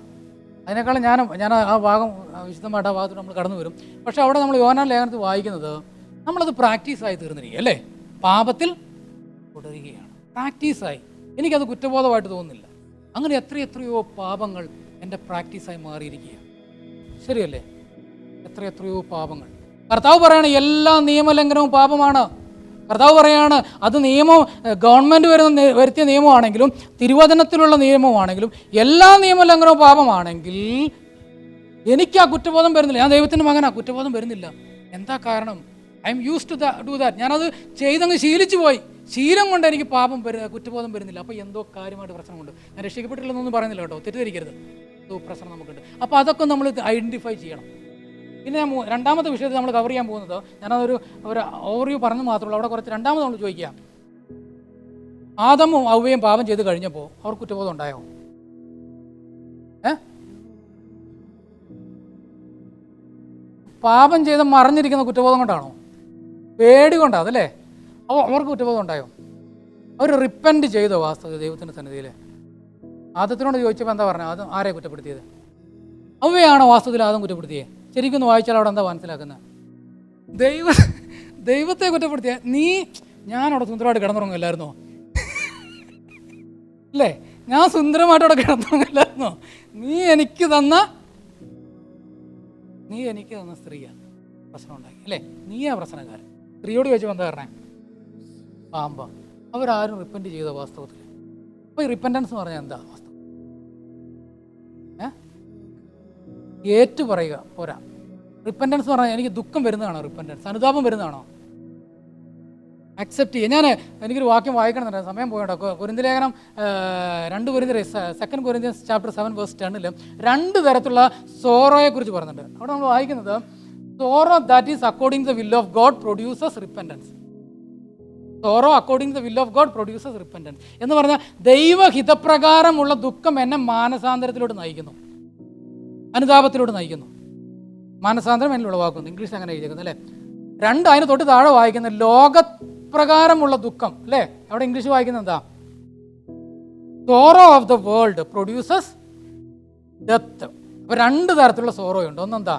അതിനേക്കാളും ഞാൻ ആ ഭാഗം വിശദമായിട്ട് ആ ഭാഗത്തോട് നമ്മൾ കടന്നു വരും. പക്ഷേ അവിടെ നമ്മൾ യോഹന്നാൻ ലേഖനത്തിൽ വായിക്കുന്നത് നമ്മളത് പ്രാക്ടീസായി തീർന്നിരിക്കുക, അല്ലേ? പാപത്തിൽ തുടരുകയാണ്, പ്രാക്ടീസായി. എനിക്കത് കുറ്റബോധമായിട്ട് തോന്നുന്നില്ല. അങ്ങനെ എത്രയോ പാപങ്ങൾ എൻ്റെ പ്രാക്ടീസായി മാറിയിരിക്കുകയാണ്, ശരിയല്ലേ? എത്രയോ പാപങ്ങൾ. കർത്താവ് പറയാണ് എല്ലാ നിയമലംഘനവും പാപമാണ്. കർത്താവ് പറയാണ് അത് ഗവൺമെൻറ് വരുത്തിയ നിയമമാണെങ്കിലും തിരുവചനത്തിലുള്ള നിയമമാണെങ്കിലും എല്ലാ നിയമലംഘനവും പാപമാണെങ്കിൽ എനിക്ക് ആ കുറ്റബോധം വരുന്നില്ല. ഞാൻ ദൈവത്തിൻ്റെ മകനാ, കുറ്റബോധം വരുന്നില്ല. എന്താ കാരണം? I am used to do that. ഞാനത് ചെയ്തങ്ങ് ശീലിച്ചു പോയി. ശീലം കൊണ്ട് എനിക്ക് കുറ്റബോധം വരുന്നില്ല. അപ്പോൾ എന്തോ കാര്യമായിട്ട് പ്രശ്നമുണ്ട്. ഞാൻ രക്ഷിക്കപ്പെട്ടില്ലെന്നൊന്നും പറയുന്നില്ല കേട്ടോ, തെറ്റിദ്ധരിക്കരുത്. എന്തോ പ്രശ്നം നമുക്കുണ്ട്. അപ്പോൾ അതൊക്കെ നമ്മൾ ഐഡൻറ്റിഫൈ ചെയ്യണം. പിന്നെ ഞാൻ രണ്ടാമത്തെ വിഷയത്തിൽ നമ്മൾ കവർ ചെയ്യാൻ പോകുന്നത്, ഞാനതൊരു ഓവർവ്യൂ പറഞ്ഞു മാത്രമേ ഉള്ളൂ. അവിടെ കുറച്ച് രണ്ടാമത് നമ്മൾ ചോദിക്കുക, ആദമും ഹവ്വയും പാപം ചെയ്ത് കഴിഞ്ഞപ്പോൾ അവർക്ക് കുറ്റബോധം ഉണ്ടായോ? പാപം ചെയ്ത് മറിഞ്ഞിരിക്കുന്ന കുറ്റബോധം കൊണ്ടാണോ? പേടി കൊണ്ടാണ് അതല്ലേ? അവർക്ക് കുറ്റബോധം ഉണ്ടായോ? അവർ റിപ്പൻറ്റ് ചെയ്തോ വാസ്തവ ദൈവത്തിൻ്റെ സന്നിധിയിൽ? ആദത്തിനോട് ചോദിച്ചപ്പോൾ എന്താ പറഞ്ഞത്? ആദം ആരെ കുറ്റപ്പെടുത്തിയത്? ഹവ്വയാണോ വാസ്തവത്തിൽ ആദം കുറ്റപ്പെടുത്തിയത്? ശരിക്കും ഒന്ന് വായിച്ചാൽ അവിടെ എന്താ മനസ്സിലാക്കുന്നത്? ദൈവത്തെ കുറ്റപ്പെടുത്തിയ ഞാനവിടെ സുന്ദരമായിട്ട് കിടന്നുറങ്ങില്ലായിരുന്നോ? അല്ലേ? ഞാൻ സുന്ദരമായിട്ട് അവിടെ കിടന്നുറങ്ങില്ലായിരുന്നോ? നീ എനിക്ക് തന്ന സ്ത്രീയാണ് പ്രശ്നം ഉണ്ടാക്കി, അല്ലേ? നീയാ പ്രശ്നക്കാരൻ. സ്ത്രീയോട് ചോദിച്ചപ്പോൾ എന്താ പറഞ്ഞേ? പാമ്പ. അവരാരും റിപ്പൻറ്റ് ചെയ്തോ വാസ്തവത്തിൽ? അപ്പോൾ ഈ റിപ്പൻറ്റൻസ് എന്ന് പറഞ്ഞാൽ എന്താ വാസ്തവം? ഏറ്റു പറയുക പോരാ. റിപ്പൻറ്റൻസ് എന്ന് പറഞ്ഞാൽ എനിക്ക് ദുഃഖം വരുന്നതാണോ റിപ്പൻറ്റൻസ്? അനുതാപം വരുന്നതാണോ? അക്സെപ്റ്റ് ചെയ്യുക. എനിക്കൊരു വാക്യം വായിക്കണമെന്നുണ്ട്, സമയം പോകട്ടോ. കൊരിന്ത്യർ ലേഖനം 2 Corinthians chapter 7 verse 10 2 തരത്തിലുള്ള സോറോയെക്കുറിച്ച് പറയുന്നുണ്ട്. അവിടെ നമ്മൾ വായിക്കുന്നത് sorrow that is according to the will of God produces repentance. Sorrow according to the will of God produces repentance എന്ന് പറഞ്ഞാൽ ദൈവഹിതപ്രകാരമുള്ള ദുഃഖം എന്നെ മാനസാന്തരത്തിലോട്ട് നയിക്കുന്നു, അനുതാപത്തിലോട്ട് നയിക്കുന്നു. മാനസാന്തരം എന്നെ ഉളവാക്കുന്നു. ഇംഗ്ലീഷിൽ അങ്ങനെ എഴുതിയിരിക്കുന്നത് അല്ലേ? 2 അതിന് തൊട്ട് താഴെ വായിക്കുന്നത് ലോകപ്രകാരമുള്ള ദുഃഖം, അല്ലേ? അവിടെ ഇംഗ്ലീഷ് വായിക്കുന്നത് എന്താ? Sorrow of the world produces death. അപ്പോൾ 2 തരത്തിലുള്ള സോറോ ഉണ്ട്. ഒന്നെന്താ?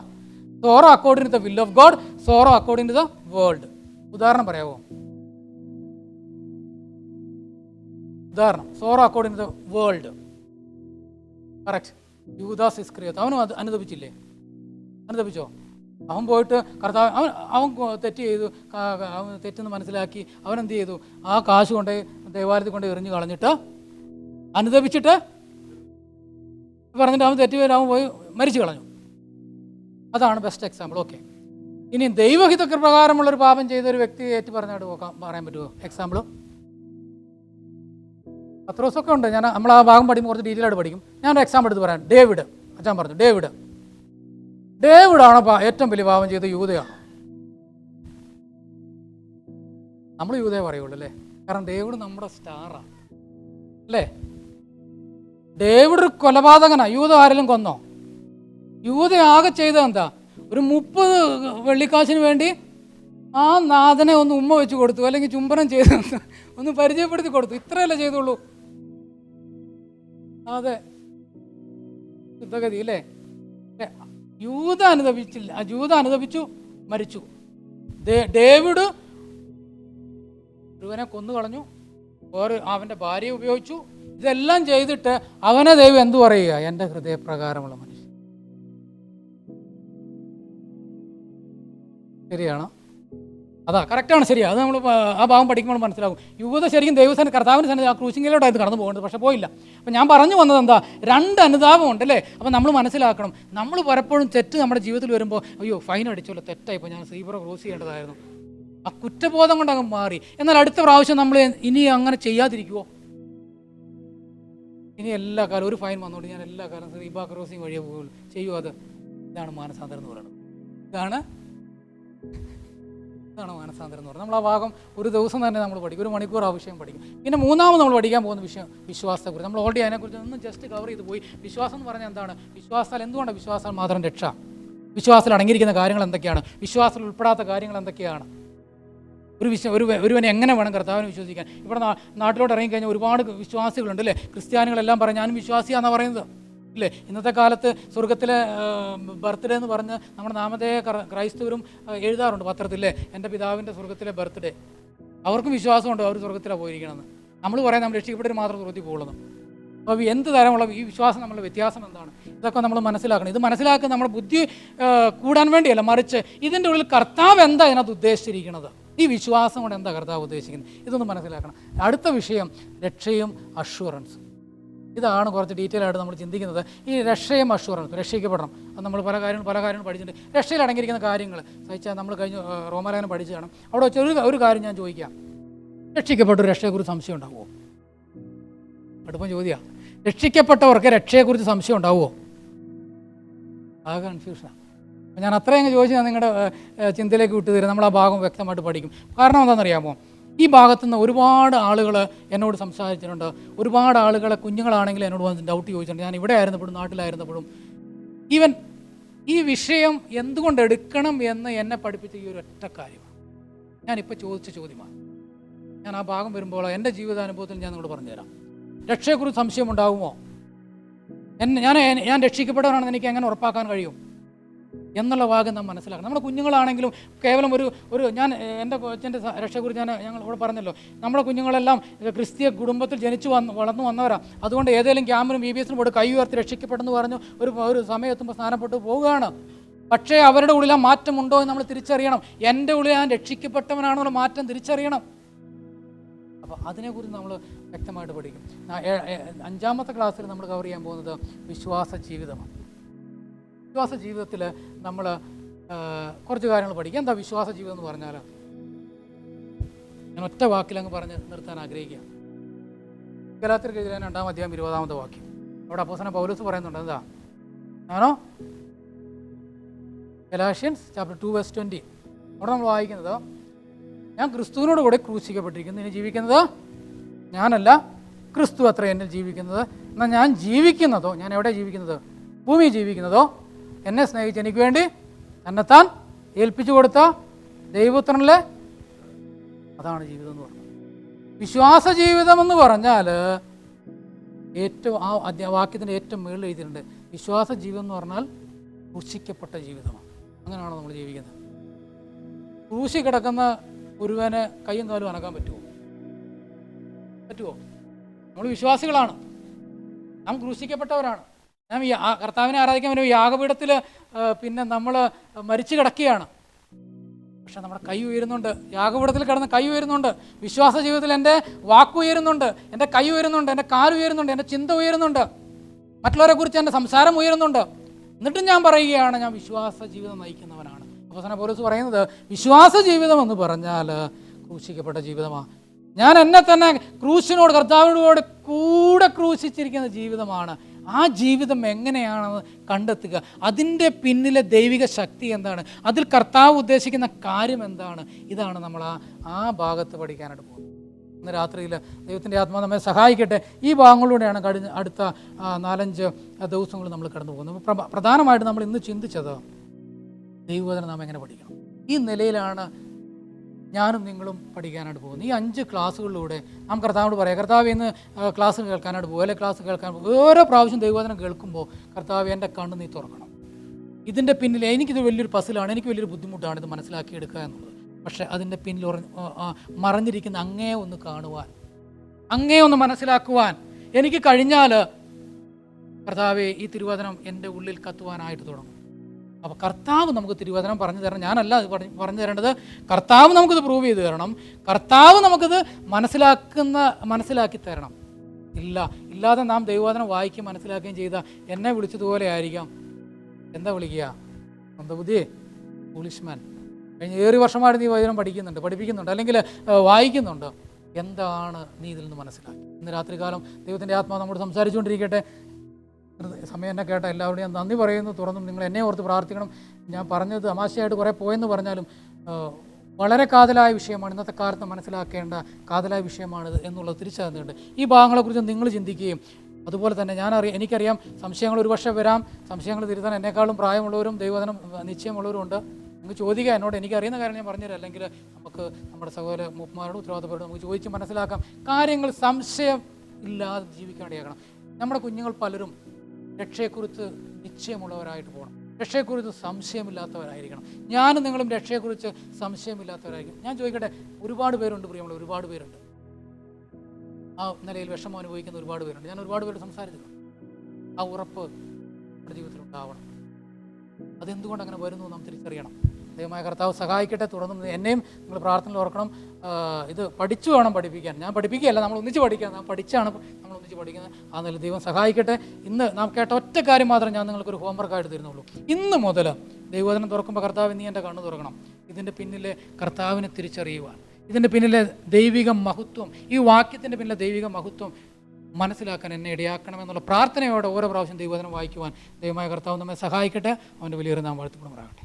Sorrow according to the will of God, sorrow according to the world. ഉദാഹരണം പറയാമോ? Sorrow according to the world. Correct. Yudas Iscariot അവനും അത് അനുദപിച്ചില്ലേ? അനുദപിച്ചോ? അവൻ പോയിട്ട് കർത്താവ് അവൻ തെറ്റ് ചെയ്തു, അവൻ തെറ്റെന്ന് മനസ്സിലാക്കി അവൻ എന്ത് ചെയ്തു? ആ കാശ് കൊണ്ട് ദേവാലയത്തിൽ കൊണ്ട് എറിഞ്ഞു കളഞ്ഞിട്ട് അനുദപിച്ചിട്ട് പറഞ്ഞിട്ട് അവൻ തെറ്റ് അവൻ പോയി മരിച്ചു കളഞ്ഞു. അതാണ് ബെസ്റ്റ് എക്സാമ്പിൾ. ഓക്കെ, ഇനി ദൈവഹിത പ്രകാരമുള്ളൊരു പാപം ചെയ്ത ഒരു വ്യക്തി ഏറ്റു പറഞ്ഞായിട്ട് പറയാൻ പറ്റുമോ എക്സാമ്പിൾ? പത്രോസൊക്കെ ഉണ്ട്. നമ്മൾ ആ ഭാഗം പഠിക്കുമ്പോൾ കുറച്ച് ഡീറ്റെയിൽ ആയിട്ട് പഠിക്കും. ഞാനൊരു എക്സാമ്പിൾ എടുത്ത് പറയാം. ഡേവിഡ്. അച്ഛൻ പറഞ്ഞു ഡേവിഡാണോ ഏറ്റവും വലിയ പാപം ചെയ്ത? യൂദയാണോ? നമ്മൾ യൂദയെ പറയുള്ളൂ അല്ലേ? കാരണം ഡേവിഡ് നമ്മുടെ സ്റ്റാറാണ്, അല്ലേ? ഡേവിഡ് ഒരു കൊലപാതകനാണ്. യൂദ ആരെങ്കിലും കൊന്നോ? യൂദ ആകെ ചെയ്തത് എന്താ? ഒരു 30 വെള്ളിക്കാശിന് വേണ്ടി ആ നാഥനെ ഒന്ന് ഉമ്മ വെച്ച് കൊടുത്തു, അല്ലെങ്കിൽ ചുംബനം ചെയ്ത് ഒന്ന് പരിചയപ്പെടുത്തി കൊടുത്തു. ഇത്രയല്ലേ ചെയ്തുള്ളൂ? അതെ, യുദ്ധഗതി അല്ലേ? യൂദ അനുദപിച്ചില്ല. യൂദ അനുദപിച്ചു, മരിച്ചു. ഡേവിഡ് ഒരുവനെ കൊന്നു കളഞ്ഞു, അവൻ്റെ ഭാര്യയെ ഉപയോഗിച്ചു. ഇതെല്ലാം ചെയ്തിട്ട് അവനെ ദൈവം എന്തു പറയുക? എൻ്റെ ഹൃദയപ്രകാരമുള്ള മനുഷ്യൻ. ശരിയാണോ? അതാ കറക്റ്റാണ്, ശരിയാണ്. അത് നമ്മൾ ആ ഭാഗം പഠിക്കുമ്പോൾ മനസ്സിലാകും. യൂദ ശരിക്കും ദൈവസ്ഥാന കർത്താവിൻ്റെ സന്നിധി ആ ക്രൂശിങ്ങിലോട്ടായിരുന്നു കടന്നു പോകേണ്ടത്, പക്ഷേ പോയില്ല. അപ്പം ഞാൻ പറഞ്ഞു വന്നത് എന്താ? 2 അനുതാപം ഉണ്ടല്ലേ? അപ്പം നമ്മൾ മനസ്സിലാക്കണം, നമ്മൾ പലപ്പോഴും തെറ്റ് നമ്മുടെ ജീവിതത്തിൽ വരുമ്പോൾ അയ്യോ ഫൈൻ അടിച്ചല്ലോ, തെറ്റായിപ്പോൾ, ഞാൻ സീബ്ര ക്രോസ് ചെയ്യേണ്ടതായിരുന്നു. ആ കുറ്റബോധം കൊണ്ട് അങ്ങ് മാറി. എന്നാൽ അടുത്ത പ്രാവശ്യം നമ്മൾ ഇനി അങ്ങനെ ചെയ്യാതിരിക്കുമോ? ഇനി എല്ലാ കാലം ഒരു ഫൈൻ വന്നുകൊണ്ട് ഞാൻ എല്ലാ കാലം സീബ്ര ക്രോസിങ് വഴിയേ പോകുള്ളൂ, ചെയ്യുമോ? ഇതാണ് മാനസാന്തരം എന്ന് പറയുന്നത്. ഇതാണ് മാനസാന്തരം എന്ന് പറയുന്നത്. നമ്മൾ ആ ഭാഗം ഒരു ദിവസം തന്നെ നമ്മൾ പഠിക്കും, 1 മണിക്കൂർ ആ വിഷയം പഠിക്കും. പിന്നെ 3ാമത് നമ്മൾ പഠിക്കാൻ പോകുന്ന വിഷയം വിശ്വാസത്തെക്കുറിച്ച്. നമ്മൾ ഓൾറെഡി അതിനെക്കുറിച്ച് ഒന്ന് ജസ്റ്റ് കവർ ചെയ്ത് പോയി. വിശ്വാസം എന്ന് പറഞ്ഞാൽ എന്താണ്? വിശ്വാസത്താൽ എന്തുകൊണ്ടാണ് വിശ്വാസം മാത്രം രക്ഷ? വിശ്വാസത്തിൽ അടങ്ങിയിരിക്കുന്ന കാര്യങ്ങൾ എന്തൊക്കെയാണ്? വിശ്വാസത്തിൽ ഉൾപ്പെടാത്ത കാര്യങ്ങൾ എന്തൊക്കെയാണ്? ഒരുവനെ എങ്ങനെ വേണം കർത്താവിനെ വിശ്വസിക്കാൻ? ഇവിടെ നാട്ടിലോട്ട് ഇറങ്ങിക്കഴിഞ്ഞാൽ ഒരുപാട് വിശ്വാസികളുണ്ട് അല്ലേ? ക്രിസ്ത്യാനികളെല്ലാം പറയും ഞാനും വിശ്വാസിയാണെന്നാണ് പറയുന്നത്, ഇല്ലേ? ഇന്നത്തെ കാലത്ത് സ്വർഗത്തിലെ ബർത്ത്ഡേ എന്ന് പറഞ്ഞ് നമ്മുടെ നാമധേയ ക്രൈസ്തവരും എഴുതാറുണ്ട് പത്രത്തില്ലേ, എൻ്റെ പിതാവിൻ്റെ സ്വർഗത്തിലെ ബർത്ത്ഡേ. അവർക്കും വിശ്വാസമുണ്ട് അവർ സ്വർഗത്തിലാണ് പോയിരിക്കണമെന്ന്. നമ്മൾ പറയാം നമ്മൾ രക്ഷിക്കപ്പെട്ടവർ മാത്രം സ്വർഗത്തിൽ പോകുള്ളൂ. അപ്പോൾ എന്ത് തരമുള്ള ഈ വിശ്വാസം നമ്മളുടെ വ്യത്യാസം എന്താണ്? ഇതൊക്കെ നമ്മൾ മനസ്സിലാക്കണം. ഇത് മനസ്സിലാക്കി നമ്മുടെ ബുദ്ധി കൂടാൻ വേണ്ടിയല്ല, മറിച്ച് ഇതിൻ്റെ ഉള്ളിൽ കർത്താവ് എന്താ ഇതിനകത്ത് ഉദ്ദേശിച്ചിരിക്കുന്നത്, ഈ വിശ്വാസം കൊണ്ട് എന്താ കർത്താവ് ഉദ്ദേശിക്കുന്നത്, ഇതൊന്ന് മനസ്സിലാക്കണം. അടുത്ത വിഷയം രക്ഷയും അഷ്വറൻസും. ഇതാണ് കുറച്ച് ഡീറ്റെയിൽ ആയിട്ട് നമ്മൾ ചിന്തിക്കുന്നത്. ഈ രക്ഷയും അഷ്വറൻസും, രക്ഷിക്കപ്പെടണം. അത് നമ്മൾ പല കാര്യങ്ങളും പഠിച്ചിട്ടുണ്ട്. രക്ഷയിൽ അടങ്ങിയിരിക്കുന്ന കാര്യങ്ങൾ സഹിച്ചാൽ നമ്മൾ കഴിഞ്ഞ റോമാലേഖനം പഠിച്ചതാണ്. അവിടെ വെച്ച് ഒരു കാര്യം ഞാൻ ചോദിക്കാം, രക്ഷിക്കപ്പെട്ടൊരു രക്ഷയെക്കുറിച്ച് സംശയം ഉണ്ടാവുമോ? അടുപ്പം ചോദ്യമാണ്. രക്ഷിക്കപ്പെട്ടവർക്ക് രക്ഷയെക്കുറിച്ച് സംശയം ഉണ്ടാവുമോ? ആകെ കൺഫ്യൂഷനാണ്. ഞാൻ അത്രയും ചോദിച്ചാൽ നിങ്ങളുടെ ചിന്തയിലേക്ക് വിട്ടുതരും. നമ്മൾ ആ ഭാഗം വ്യക്തമായിട്ട് പഠിക്കും. കാരണം എന്താണെന്നറിയാമോ? ഈ ഭാഗത്തുനിന്ന് ഒരുപാട് ആളുകൾ എന്നോട് സംസാരിച്ചിട്ടുണ്ട്. ഒരുപാട് ആളുകളെ കുഞ്ഞുങ്ങളാണെങ്കിൽ എന്നോട് വന്ന് ഡൗട്ട് ചോദിച്ചിട്ടുണ്ട്. ഞാൻ ഇവിടെ ആയിരുന്നപ്പോഴും നാട്ടിലായിരുന്നപ്പോഴും ഈവൻ ഈ വിഷയം എന്തുകൊണ്ട് എടുക്കണം എന്ന് എന്നെ പഠിപ്പിച്ച ഈ ഒരു ഒറ്റ കാര്യമാണ്. ഞാനിപ്പോൾ ചോദിച്ച ചോദ്യമാണ്. ഞാൻ ആ ഭാഗം വരുമ്പോൾ എൻ്റെ ജീവിതാനുഭവത്തിൽ ഞാൻ നിങ്ങളോട് പറഞ്ഞുതരാം. രക്ഷയെക്കുറിച്ച് സംശയമുണ്ടാകുമോ? ഞാൻ രക്ഷിക്കപ്പെട്ടവരാണെന്ന് എനിക്ക് എങ്ങനെ ഉറപ്പാക്കാൻ കഴിയും എന്നുള്ള ഭാഗം നാം മനസ്സിലാക്കണം. നമ്മുടെ കുഞ്ഞുങ്ങളാണെങ്കിലും കേവലം ഒരു ഞാൻ എൻ്റെ കൊച്ചിൻ്റെ രക്ഷയെക്കുറിച്ച് ഞങ്ങൾ ഇവിടെ പറഞ്ഞല്ലോ, നമ്മുടെ കുഞ്ഞുങ്ങളെല്ലാം ക്രിസ്തീയ കുടുംബത്തിൽ ജനിച്ചു വളർന്നു വന്നവരാണ്. അതുകൊണ്ട് ഏതെങ്കിലും ക്യാമ്പിനും VBSനും പോയിട്ട് കൈ ഉയർത്തി രക്ഷിക്കപ്പെട്ടെന്ന് പറഞ്ഞു ഒരു സമയത്തുമ്പോൾ സ്നാനപ്പെട്ട് പോവുകയാണ്. പക്ഷേ അവരുടെ ഉള്ളിൽ ആ മാറ്റമുണ്ടോ എന്ന് നമ്മൾ തിരിച്ചറിയണം. എൻ്റെ ഉള്ളിൽ ഞാൻ രക്ഷിക്കപ്പെട്ടവനാണെന്നുള്ള മാറ്റം തിരിച്ചറിയണം. അപ്പോൾ അതിനെക്കുറിച്ച് നമ്മൾ വ്യക്തമായിട്ട് പഠിക്കും. 5ാമത്തെ ക്ലാസ്സിൽ നമ്മൾ കവർ ചെയ്യാൻ പോകുന്നത് വിശ്വാസ ജീവിതമാണ്. വിശ്വാസ ജീവിതത്തിൽ നമ്മൾ കുറച്ച് കാര്യങ്ങൾ പഠിക്കുക. എന്താ വിശ്വാസ ജീവിതം എന്ന് പറഞ്ഞാൽ? ഞാൻ ഒറ്റ വാക്കിലങ്ങ് പറഞ്ഞ് നിർത്താൻ ആഗ്രഹിക്കുക. ഗലാത്യർക്കെതിരെ 2-ാം അധ്യായം 20-ാമത്തെ വാക്യം. അവിടെ അപ്പോസ്തലൻ പൗലോസ് പറയുന്നുണ്ട്. എന്താ ആണോ? ഗലാഷ്യൻസ് ചാപ്റ്റർ 2:20. അവിടെ നമ്മൾ വായിക്കുന്നത്, ഞാൻ ക്രിസ്തുവിനോട് കൂടെ ക്രൂശിക്കപ്പെട്ടിരിക്കുന്നു, ഇനി ജീവിക്കുന്നത് ഞാനല്ല, ക്രിസ്തു അത്ര എന്നിൽ ജീവിക്കുന്നത്. എന്നാൽ ഞാൻ ജീവിക്കുന്നതോ, ഞാൻ എവിടെ ജീവിക്കുന്നത്? ഭൂമിയിൽ ജീവിക്കുന്നതോ എന്നെ സ്നേഹിച്ച് എനിക്ക് വേണ്ടി തന്നെത്താൻ ഏൽപ്പിച്ചു കൊടുത്ത ദൈവപുത്രനിലെ, അതാണ് ജീവിതം എന്ന് പറഞ്ഞത്. വിശ്വാസ ജീവിതം എന്ന് പറഞ്ഞാൽ ഏറ്റവും ആ വാക്യത്തിൻ്റെ ഏറ്റവും മുകളിൽ എഴുതിയിട്ടുണ്ട്, വിശ്വാസ ജീവിതം എന്ന് പറഞ്ഞാൽ ക്രൂശിക്കപ്പെട്ട ജീവിതമാണ്. അങ്ങനെയാണോ നമ്മൾ ജീവിക്കുന്നത്? ക്രൂശി കിടക്കുന്ന ഒരുവനെ കയ്യും കാലും അനക്കാൻ പറ്റുമോ? നമ്മൾ വിശ്വാസികളാണ്, നാം ക്രൂശിക്കപ്പെട്ടവരാണ്. നാം കർത്താവിനെ ആരാധിക്കാൻ പറ്റും. യാഗപീഠത്തിൽ പിന്നെ നമ്മൾ മരിച്ചു കിടക്കുകയാണ്, പക്ഷെ നമ്മുടെ കൈ ഉയരുന്നുണ്ട്. യാഗപീഠത്തിൽ കിടന്ന് കൈ ഉയരുന്നുണ്ട്. വിശ്വാസ ജീവിതത്തിൽ എൻ്റെ വാക്ക് ഉയരുന്നുണ്ട്, എൻ്റെ കൈ ഉയരുന്നുണ്ട്, എൻ്റെ കാൽ ഉയരുന്നുണ്ട്, എൻ്റെ ചിന്ത ഉയരുന്നുണ്ട്, മറ്റുള്ളവരെ കുറിച്ച് എൻ്റെ സംസാരം ഉയരുന്നുണ്ട്. എന്നിട്ടും ഞാൻ പറയുകയാണ്, ഞാൻ വിശ്വാസ ജീവിതം നയിക്കുന്നവനാണ്. അപ്പോസ്തലൻ പൗലോസ് പറയുന്നത്, വിശ്വാസ ജീവിതം എന്ന് പറഞ്ഞാൽ ക്രൂശിക്കപ്പെട്ട ജീവിതമാണ്. ഞാൻ എന്നെ തന്നെ ക്രൂശിനോട്, കർത്താവിനോട് കൂടെ ക്രൂശിച്ചിരിക്കുന്ന ജീവിതമാണ്. ആ ജീവിതം എങ്ങനെയാണെന്ന് കണ്ടെത്തുക. അതിൻ്റെ പിന്നിലെ ദൈവിക ശക്തി എന്താണ്? അതിൽ കർത്താവ് ഉദ്ദേശിക്കുന്ന കാര്യം എന്താണ്? ഇതാണ് നമ്മൾ ആ ഭാഗത്ത് പഠിക്കാനായിട്ട് പോകുന്നത്. ഇന്ന് രാത്രിയിൽ ദൈവത്തിൻ്റെ ആത്മാവ് നമ്മെ സഹായിക്കട്ടെ. ഈ ഭാഗങ്ങളിലൂടെയാണ് അടുത്ത 4-5 ദിവസങ്ങൾ നമ്മൾ കടന്നു പോകുന്നത്. പ്രധാനമായിട്ട് നമ്മൾ ഇന്ന് ചിന്തിച്ചത് ദൈവവചനം നാം എങ്ങനെ പഠിക്കണം. ഈ നിലയിലാണ് ഞാനും നിങ്ങളും പഠിക്കാനായിട്ട് പോകുന്നത്. ഈ 5 ക്ലാസ്സുകളിലൂടെ നാം കർത്താവിനോട് പറയാം, കർത്താവ് ഇന്ന് ക്ലാസ് കേൾക്കാനായിട്ട് പോകും, അല്ലെങ്കിൽ ക്ലാസ് കേൾക്കാൻ പോകും. ഓരോ പ്രാവശ്യം ദൈവവചനം കേൾക്കുമ്പോൾ, കർത്താവ് എൻ്റെ കണ്ണ് നീ തുറക്കണം. ഇതിൻ്റെ പിന്നിൽ എനിക്കിത് വലിയൊരു പസിലാണ്, എനിക്ക് വലിയൊരു ബുദ്ധിമുട്ടാണ് ഇത് മനസ്സിലാക്കിയെടുക്കുക എന്നുള്ളത്. പക്ഷേ അതിൻ്റെ പിന്നിൽ മറഞ്ഞിരിക്കുന്ന അങ്ങേ ഒന്ന് കാണുവാൻ, അങ്ങേ ഒന്ന് മനസ്സിലാക്കുവാൻ എനിക്ക് കഴിഞ്ഞാൽ, കർത്താവെ ഈ തിരുവചനം എൻ്റെ ഉള്ളിൽ കത്തുവാനായിട്ട് തുടങ്ങും. അപ്പോൾ കർത്താവ് നമുക്ക് തിരുവചനം പറഞ്ഞു തരണം. ഞാനല്ല അത് പറഞ്ഞു തരേണ്ടത്, കർത്താവ് നമുക്കിത് പ്രൂവ് ചെയ്ത് തരണം. കർത്താവ് നമുക്കിത് മനസ്സിലാക്കി തരണം. ഇല്ലാതെ നാം ദൈവവചനം വായിക്കുകയും മനസ്സിലാക്കുകയും ചെയ്താൽ എന്നെ വിളിച്ചതുപോലെ ആയിരിക്കാം. എന്താ വിളിക്കുക? മന്ദബുദ്ധി, ഫൂളിഷ്മാൻ. കഴിഞ്ഞ 7 വർഷമായിട്ട് നീ വചനം പഠിപ്പിക്കുന്നുണ്ട്, അല്ലെങ്കിൽ വായിക്കുന്നുണ്ട്. എന്താണ് നീ ഇതിൽ നിന്ന് മനസ്സിലാക്കി? ഇന്ന് രാത്രികാലം ദൈവത്തിൻ്റെ ആത്മാവ് നമ്മോട് സംസാരിച്ചുകൊണ്ടിരിക്കട്ടെ. സമയം എന്നെ കേട്ട എല്ലാവരോടും ഞാൻ നന്ദി പറയുന്നു. തുറന്നും നിങ്ങൾ എന്നെ ഓർത്ത് പ്രാർത്ഥിക്കണം. ഞാൻ പറഞ്ഞത് തമാശയായിട്ട് കുറേ പോയെന്ന് പറഞ്ഞാലും വളരെ കാതലായ വിഷയമാണ്. ഇന്നത്തെ കാലത്ത് മനസ്സിലാക്കേണ്ട കാതലായ വിഷയമാണിത് എന്നുള്ളത് തിരിച്ചറിഞ്ഞിട്ടുണ്ട്. ഈ ഭാഗങ്ങളെക്കുറിച്ച് നിങ്ങൾ ചിന്തിക്കുകയും, അതുപോലെ തന്നെ എനിക്കറിയാം സംശയങ്ങൾ ഒരുപക്ഷെ വരാം. സംശയങ്ങൾ തിരുത്താൻ എന്നെക്കാളും പ്രായമുള്ളവരും ദൈവവചനം നിശ്ചയമുള്ളവരും ഉണ്ട്. നിങ്ങൾക്ക് ചോദിക്കുക എന്നോട്. എനിക്കറിയുന്ന കാര്യം ഞാൻ പറഞ്ഞുതരാം. അല്ലെങ്കിൽ നമുക്ക് നമ്മുടെ സഹോദര മൂപ്പന്മാരോട് ഉത്തരവാദിത്തപ്പെട്ടു നമുക്ക് ചോദിച്ച് മനസ്സിലാക്കാം. കാര്യങ്ങൾ സംശയം ഇല്ലാതെ ജീവിക്കാണ്ടിയാക്കണം. നമ്മുടെ കുഞ്ഞുങ്ങൾ പലരും രക്ഷയെക്കുറിച്ച് നിശ്ചയമുള്ളവരായിട്ട് പോകണം. രക്ഷയെക്കുറിച്ച് സംശയമില്ലാത്തവരായിരിക്കണം. ഞാനും നിങ്ങളും രക്ഷയെക്കുറിച്ച് സംശയമില്ലാത്തവരായിരിക്കും. ഞാൻ ചോദിക്കട്ടെ, ഒരുപാട് പേരുണ്ട് പ്രിയമുള്ള, ഒരുപാട് പേരുണ്ട് ആ നിലയിൽ വിഷമം അനുഭവിക്കുന്ന ഒരുപാട് പേരുണ്ട്. ഞാൻ ഒരുപാട് പേര് സംസാരിച്ചിട്ടുണ്ട്. ആ ഉറപ്പ് നമ്മുടെ ജീവിതത്തിൽ ഉണ്ടാവണം. അതെന്തുകൊണ്ട് അങ്ങനെ വരുന്നു നാം തിരിച്ചറിയണം. ദൈവമായ കർത്താവ് സഹായിക്കട്ടെ. തുടർന്ന് എന്നെയും നിങ്ങൾ പ്രാർത്ഥനയിൽ ഓർക്കണം. ഇത് പഠിച്ചു വേണം പഠിപ്പിക്കാൻ. ഞാൻ പഠിപ്പിക്കുകയല്ല, നമ്മൾ ഒന്നിച്ച് പഠിക്കുക. നാം പഠിച്ചാണ് നമ്മൾ ഒന്നിച്ച് പഠിക്കുന്നത്. ആ നില ദൈവം സഹായിക്കട്ടെ. ഇന്ന് നാം കേട്ട ഒറ്റ കാര്യം മാത്രം ഞാൻ നിങ്ങൾക്കൊരു ഹോംവർക്കായിട്ട് തരുന്നുള്ളൂ. ഇന്ന് മുതൽ ദൈവവചനം തുറക്കുമ്പോൾ, കർത്താവ് നീ എൻ്റെ കണ്ണ് തുറക്കണം. ഇതിൻ്റെ പിന്നിലെ കർത്താവിനെ തിരിച്ചറിയുവാൻ, ഇതിൻ്റെ പിന്നിലെ ദൈവിക മഹത്വം, ഈ വാക്യത്തിൻ്റെ പിന്നിലെ ദൈവിക മഹത്വം മനസ്സിലാക്കാൻ എന്നെ ഇടയാക്കണമെന്നുള്ള പ്രാർത്ഥനയോടെ ഓരോ പ്രാവശ്യം ദൈവവചനം വായിക്കുവാൻ ദൈവമായ കർത്താവ് നമ്മെ സഹായിക്കട്ടെ. അവൻ്റെ വലിയൊരു നാം വാഴ്ത്തപ്പെടുമാറാകട്ടെ.